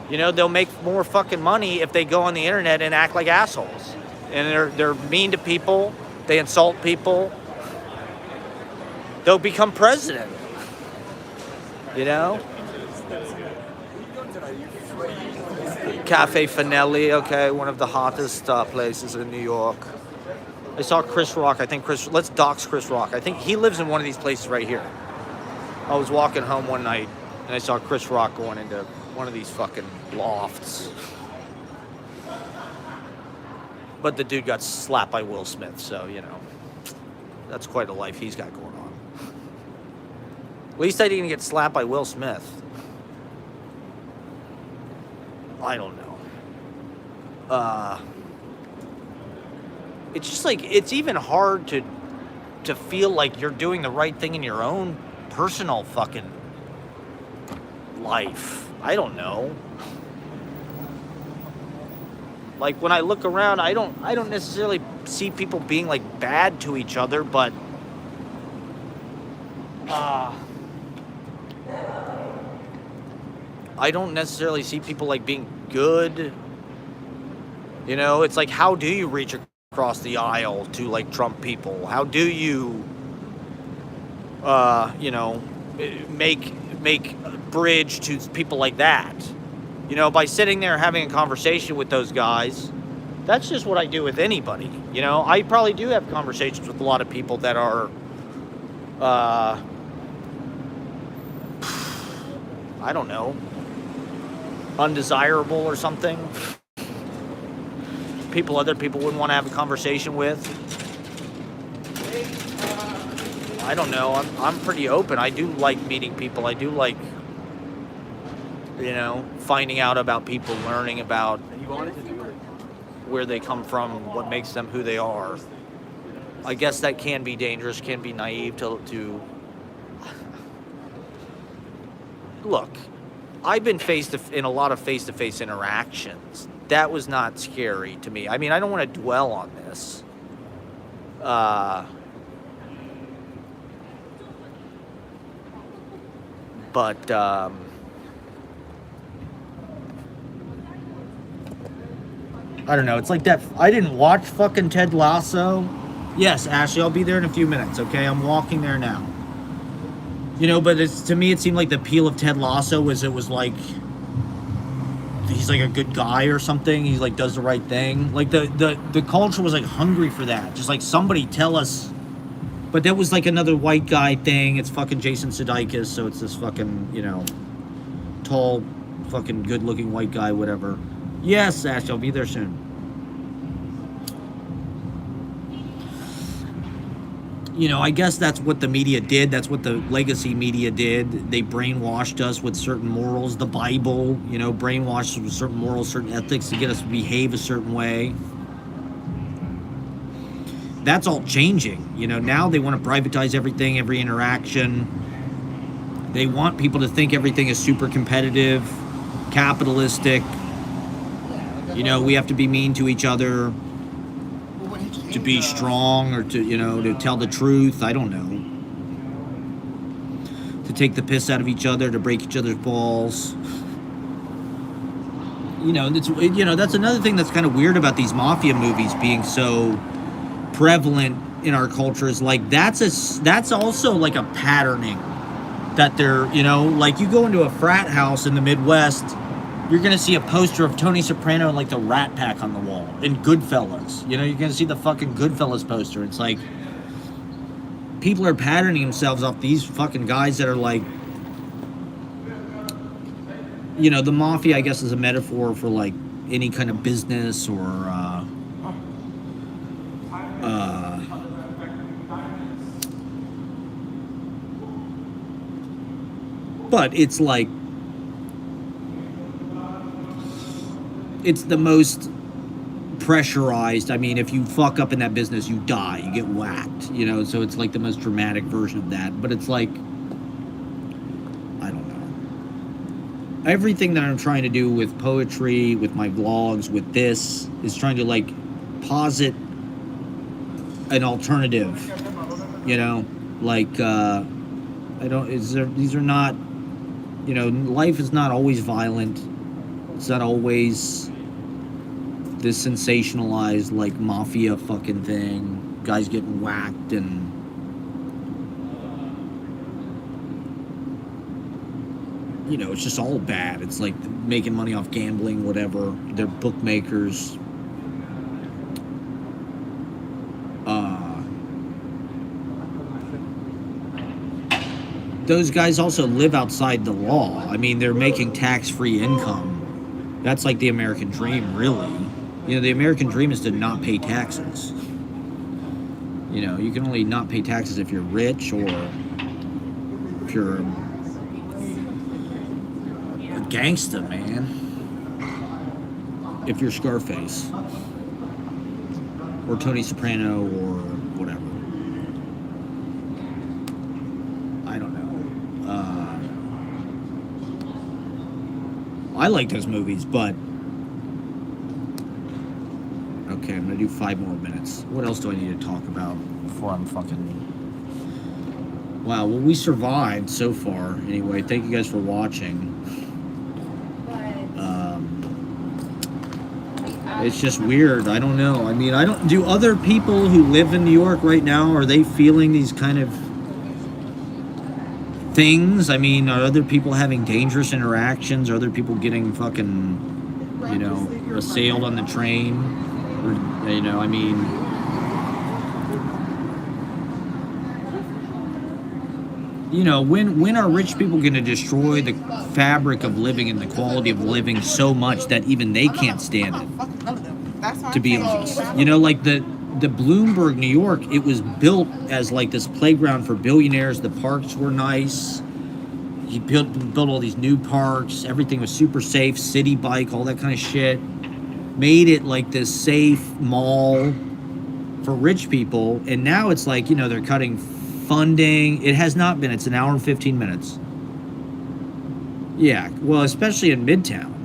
You know, they'll make more fucking money if they go on the internet and act like assholes. And they're mean to people. They insult people. They'll become president. You know? Cafe Fanelli, okay, one of the hottest places in New York. I saw Chris Rock. Let's dox Chris Rock. I think he lives in one of these places right here. I was walking home one night and I saw Chris Rock going into one of these fucking lofts. But the dude got slapped by Will Smith, so, you know, that's quite a life he's got going on. At least I didn't get slapped by Will Smith. I don't know. It's just like, it's even hard to feel like you're doing the right thing in your own personal fucking life. I don't know. Like when I look around, I don't necessarily see people being like bad to each other, but I don't necessarily see people like being good. You know, it's like, how do you reach across the aisle to like Trump people? How do you you know, make bridge to people like that. You know, by sitting there having a conversation with those guys, that's just what I do with anybody. You know, I probably do have conversations with a lot of people that are, I don't know, undesirable or something. Other people wouldn't want to have a conversation with. I don't know. I'm pretty open. I do like meeting people. I do like, you know, finding out about people, learning about where they come from, what makes them who they are. I guess that can be dangerous, can be naive to look. I've been in a lot of face-to-face interactions. That was not scary to me. I mean, I don't want to dwell on this. But I don't know. It's like that. I didn't watch fucking Ted Lasso. Yes, Ashley, I'll be there in a few minutes, okay? I'm walking there now. You know, but to me, it seemed like the appeal of Ted Lasso was like he's like a good guy or something. He's like does the right thing. Like the culture was like hungry for that. Just like somebody tell us. But that was like another white guy thing. It's fucking Jason Sudeikis, so it's this fucking, you know, tall, fucking good-looking white guy, whatever. Yes, Ash, I'll be there soon. You know, I guess that's what the media did. That's what the legacy media did. They brainwashed us with certain morals. The Bible, you know, brainwashed us with certain morals, certain ethics to get us to behave a certain way. That's all changing. You know, now they want to privatize everything, every interaction. They want people to think everything is super competitive, capitalistic. You know, we have to be mean to each other to be strong or to, you know, to tell the truth. I don't know. To take the piss out of each other, to break each other's balls. You know, that's another thing that's kind of weird about these mafia movies being so prevalent in our culture is like that's also like a patterning that they're, you know, like you go into a frat house in the Midwest, you're gonna see a poster of Tony Soprano and like the Rat Pack on the wall and Goodfellas. You know, you're gonna see the fucking Goodfellas poster. It's like people are patterning themselves off these fucking guys that are like, you know, the mafia I guess is a metaphor for like any kind of business or but it's like it's the most pressurized. I mean, if you fuck up in that business, you die, you get whacked, you know, so it's like the most dramatic version of that. But it's like, I don't know. Everything that I'm trying to do with poetry, with my vlogs, with this, is trying to like posit an alternative, you know, like these are not, you know, life is not always violent. It's not always this sensationalized like mafia fucking thing, guys getting whacked and you know, it's just all bad. It's like making money off gambling, whatever. They're bookmakers. Those guys also live outside the law. I mean, they're making tax-free income. That's like the American dream, really. You know, the American dream is to not pay taxes. You know, you can only not pay taxes if you're rich or if you're a gangster, man. If you're Scarface or Tony Soprano or whatever. I don't know. I like those movies, but okay, I'm gonna do 5 more minutes. What else do I need to talk about before I'm fucking... Wow, well, we survived so far. Anyway, thank you guys for watching. It's just weird. I don't know. I mean, do other people who live in New York right now, are they feeling these kind of things? I mean, are other people having dangerous interactions? Are other people getting fucking, you know, assailed on the train? Or, you know, I mean, you know, when are rich people going to destroy the fabric of living and the quality of living so much that even they can't stand it? To be honest, you know, like the Bloomberg, New York, it was built as like this playground for billionaires. The parks were nice. He built all these new parks. Everything was super safe. City Bike, all that kind of shit. Made it like this safe mall for rich people. And now it's like, you know, they're cutting funding. It has not been. It's an hour and 15 minutes. Yeah, well, especially in Midtown.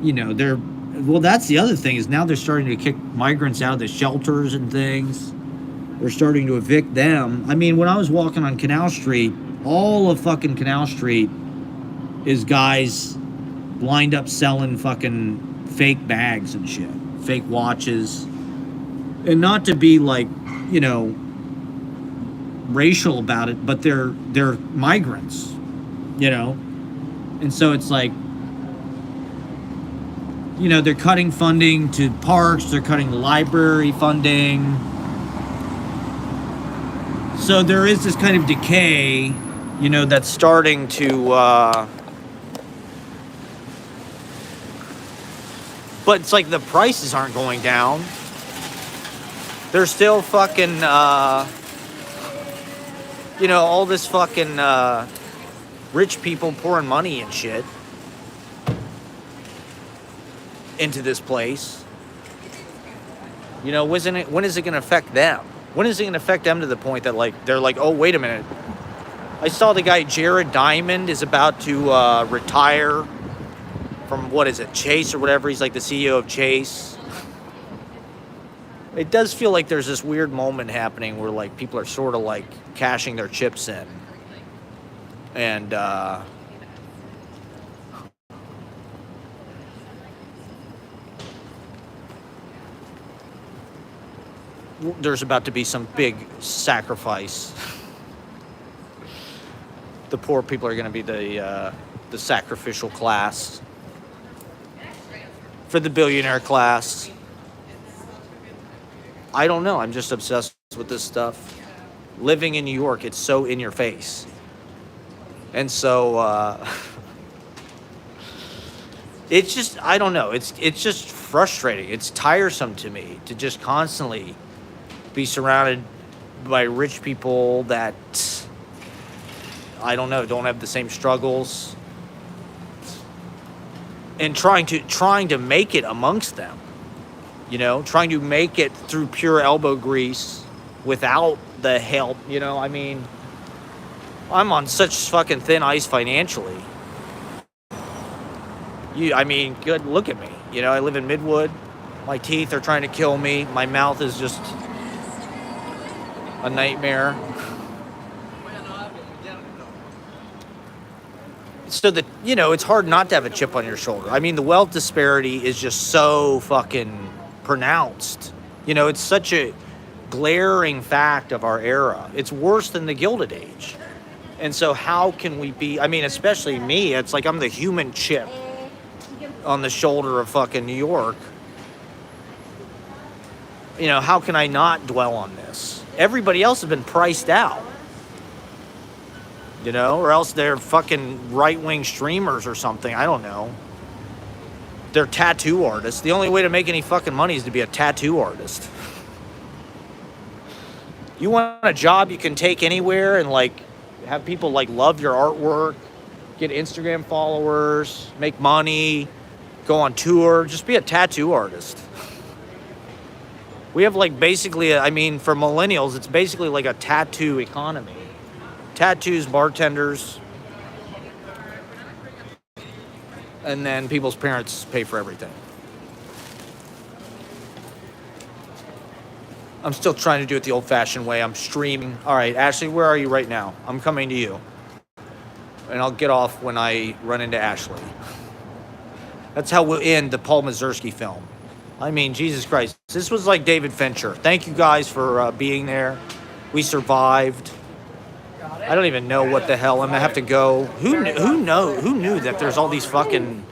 You know, well, that's the other thing is now they're starting to kick migrants out of the shelters and things. They're starting to evict them. I mean, when I was walking on Canal Street, all of fucking Canal Street is guys lined up selling fucking fake bags and shit, fake watches. And not to be like, you know, racial about it, but they're migrants, you know? And so it's like, you know, they're cutting funding to parks, they're cutting library funding. So there is this kind of decay, you know, that's starting to, but it's like the prices aren't going down. They're still fucking, you know, all this fucking, rich people pouring money and shit into this place. You know, when is it going to affect them? When is it going to affect them to the point that, like, they're like, oh, wait a minute. I saw the guy Jared Diamond is about to retire from, what is it, Chase or whatever. He's like the CEO of Chase. It does feel like there's this weird moment happening where, like, people are sort of, like, cashing their chips in. And, there's about to be some big sacrifice. The poor people are going to be the sacrificial class for the billionaire class. I don't know. I'm just obsessed with this stuff. Living in New York, it's so in your face. And so it's just, I don't know. It's just frustrating. It's tiresome to me to just constantly be surrounded by rich people that, I don't know, don't have the same struggles, and trying to make it amongst them, you know, trying to make it through pure elbow grease without the help, you know. I mean, I'm on such fucking thin ice financially. I mean, good, look at me. You know, I live in Midwood. My teeth are trying to kill me. My mouth is just a nightmare. So that, you know, it's hard not to have a chip on your shoulder. I mean, the wealth disparity is just so fucking pronounced. You know, it's such a glaring fact of our era. It's worse than the Gilded Age. And so how can we be, I mean, especially me, it's like I'm the human chip on the shoulder of fucking New York. You know, how can I not dwell on this? Everybody else has been priced out. You know, or else they're fucking right-wing streamers or something. I don't know. They're tattoo artists. The only way to make any fucking money is to be a tattoo artist. You want a job you can take anywhere and, like, have people, like, love your artwork, get Instagram followers, make money, go on tour. Just be a tattoo artist. We have, like, basically, I mean, for millennials, it's basically like a tattoo economy. Tattoos, bartenders, and then people's parents pay for everything. I'm still trying to do it the old-fashioned way. I'm streaming. All right, Ashley, where are you right now? I'm coming to you. And I'll get off when I run into Ashley. That's how we'll end the Paul Mazursky film. I mean, Jesus Christ. This was like David Fincher. Thank you guys for being there. We survived. I don't even know what the hell. I'm gonna have to go. Who knew that there's all these fucking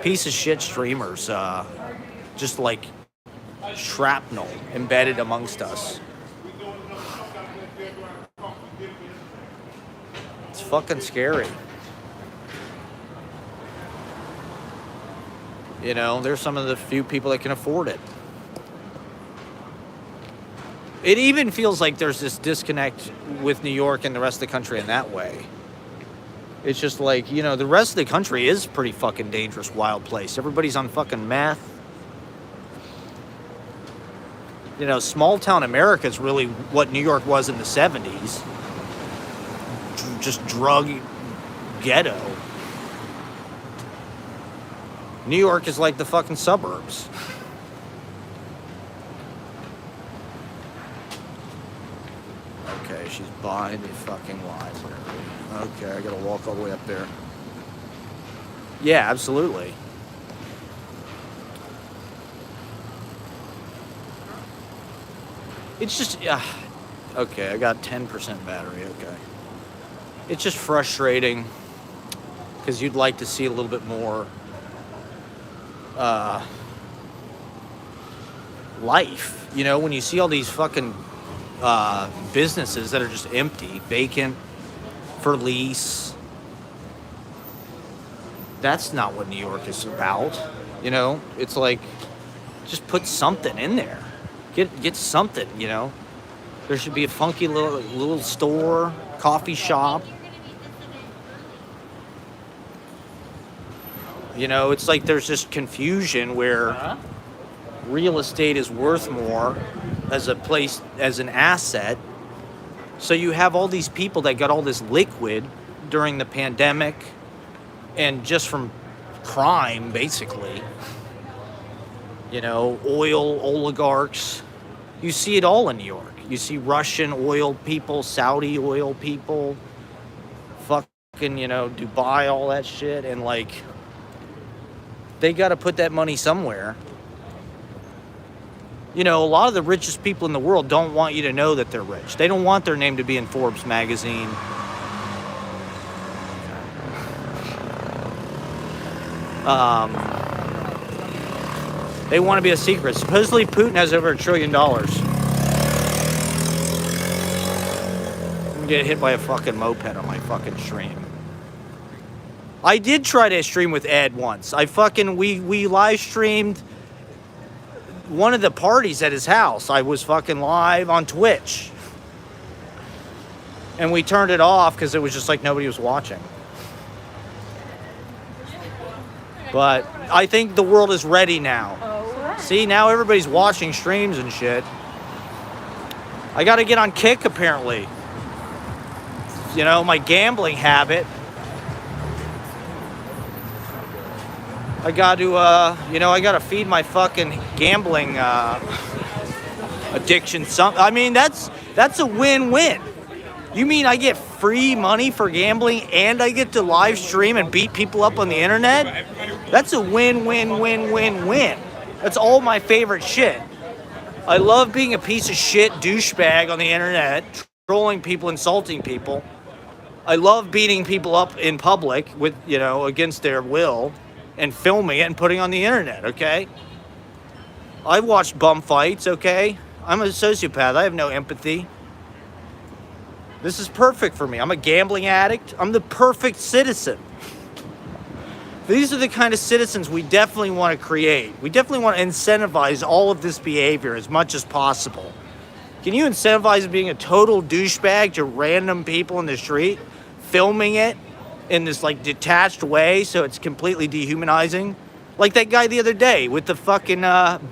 piece of shit streamers just like shrapnel embedded amongst us. It's fucking scary. You know, there's some of the few people that can afford it. It even feels like there's this disconnect with New York and the rest of the country in that way. It's just like, you know, the rest of the country is a pretty fucking dangerous, wild place. Everybody's on fucking meth. You know, small town America is really what New York was in the 70s. Just drug ghetto. New York is like the fucking suburbs. Okay, she's behind the fucking lines and everything. Okay, I gotta walk all the way up there. Yeah, absolutely. It's just, okay, I got 10% battery, okay. It's just frustrating because you'd like to see a little bit more life. You know, when you see all these fucking businesses that are just empty, vacant, for lease. That's not what New York is about. You know, it's like, just put something in there. Get something, you know. There should be a funky little store, coffee shop. You know, it's like there's just confusion where real estate is worth more as a place, as an asset. So you have all these people that got all this liquid during the pandemic and just from crime, basically. You know, oil oligarchs. You see it all in New York. You see Russian oil people, Saudi oil people, fucking, you know, Dubai, all that shit. And like, they got to put that money somewhere. You know, a lot of the richest people in the world don't want you to know that they're rich. They don't want their name to be in Forbes magazine. They want to be a secret. Supposedly Putin has over $1 trillion. I'm gonna get hit by a fucking moped on my fucking stream. I did try to stream with Ed once. We live streamed one of the parties at his house. I was fucking live on Twitch. And we turned it off because it was just like nobody was watching. But I think the world is ready now. See, now everybody's watching streams and shit. I gotta get on Kick, apparently. You know, my gambling habit. I got to, I got to feed my fucking gambling addiction. I mean, that's a win-win. You mean I get free money for gambling and I get to live stream and beat people up on the internet? That's a win-win-win-win-win. That's all my favorite shit. I love being a piece of shit douchebag on the internet, trolling people, insulting people. I love beating people up in public with, you know, against their will. And filming it and putting on the internet, okay? I've watched bum fights, okay? I'm a sociopath. I have no empathy. This is perfect for me. I'm a gambling addict. I'm the perfect citizen. These are the kind of citizens we definitely want to create. We definitely want to incentivize all of this behavior as much as possible. Can you incentivize being a total douchebag to random people in the street, filming it in this like detached way so it's completely dehumanizing? Like that guy the other day with the fucking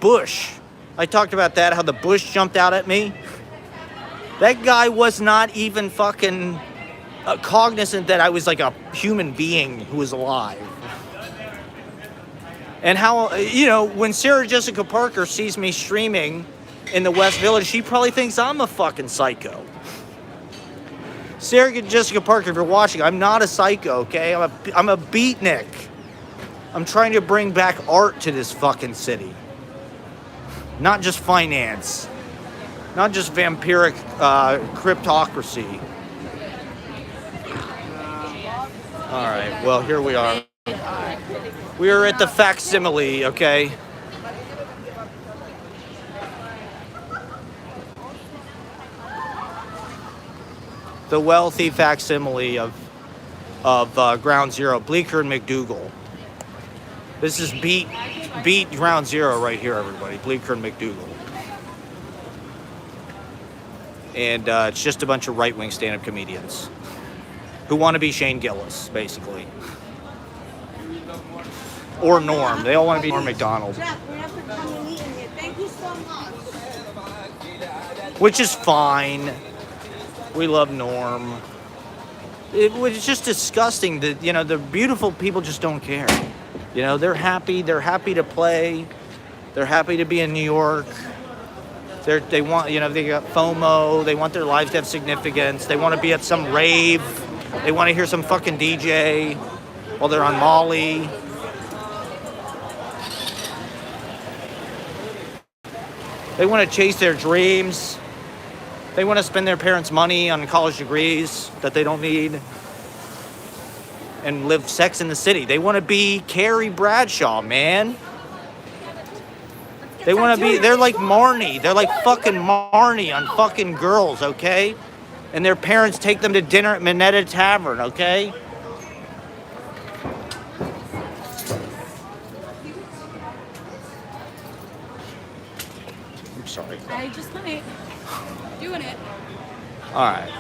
bush. I talked about that, how the bush jumped out at me. That guy was not even fucking cognizant that I was like a human being who was alive. And how, you know, when Sarah Jessica Parker sees me streaming in the West Village, she probably thinks I'm a fucking psycho. Sarah Jessica Parker, if you're watching, I'm not a psycho, okay? I'm a beatnik. I'm trying to bring back art to this fucking city. Not just finance. Not just vampiric cryptocracy. All right, well, here we are. We are at the facsimile, okay? The wealthy facsimile of Ground Zero, Bleecker and McDougal. This is beat Ground Zero right here, everybody. Bleecker and McDougal. And it's just a bunch of right-wing stand-up comedians who want to be Shane Gillis, basically. Or Norm. They all want to be Norm Macdonald.
Jeff, we're not for coming and eating here. Thank you so much.
Which is fine. We love Norm. It was just disgusting that, you know, the beautiful people just don't care. You know, they're happy to play. They're happy to be in New York. They want, you know, they got FOMO. They want their lives to have significance. They want to be at some rave. They want to hear some fucking DJ while they're on Molly. They want to chase their dreams. They want to spend their parents' money on college degrees that they don't need and live Sex in the City. They want to be Carrie Bradshaw, man. They want to be, they're like Marnie. They're like fucking Marnie on fucking Girls, okay? And their parents take them to dinner at Minetta Tavern, okay? I'm sorry.
I just might. Doing it.
All right.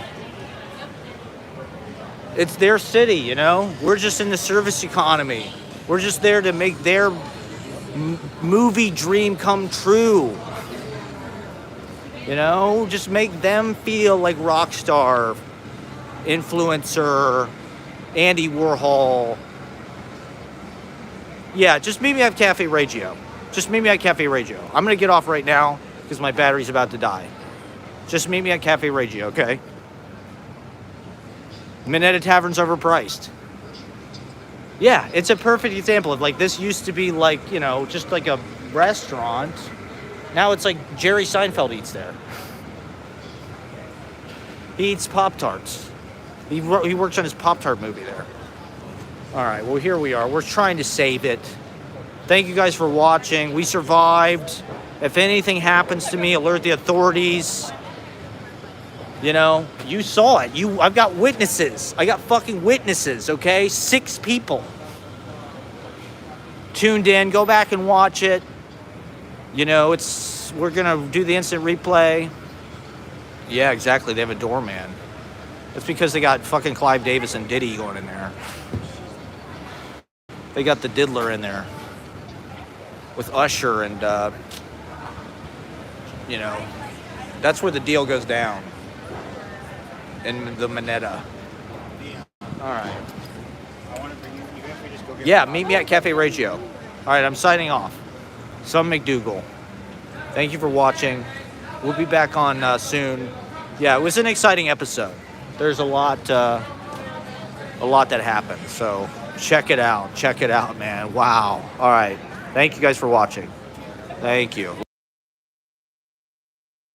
It's their city, you know? We're just in the service economy. We're just there to make their movie dream come true. You know? Just make them feel like rock star, influencer, Andy Warhol. Yeah, just meet me at Cafe Reggio. Just meet me at Cafe Reggio. I'm going to get off right now because my battery's about to die. Just meet me at Cafe Reggio, okay? Minetta Tavern's overpriced. Yeah, it's a perfect example of like this used to be like, you know, just like a restaurant. Now it's like Jerry Seinfeld eats there. He eats Pop-Tarts. He works on his Pop-Tart movie there. All right, well, here we are. We're trying to save it. Thank you guys for watching. We survived. If anything happens to me, alert the authorities. You know, you saw it. I've got witnesses. I got fucking witnesses, okay? 6 people tuned in. Go back and watch it. You know, we're gonna do the instant replay. Yeah, exactly. They have a doorman. That's because they got fucking Clive Davis and Diddy going in there. They got the diddler in there with Usher and, you know, that's where the deal goes down. In the Minetta. All right. Yeah, meet me at Cafe Reggio. All right, I'm signing off. Some McDougal. Thank you for watching. We'll be back on soon. Yeah, it was an exciting episode. There's a lot that happened. So check it out. Check it out, man. Wow. All right. Thank you guys for watching. Thank you.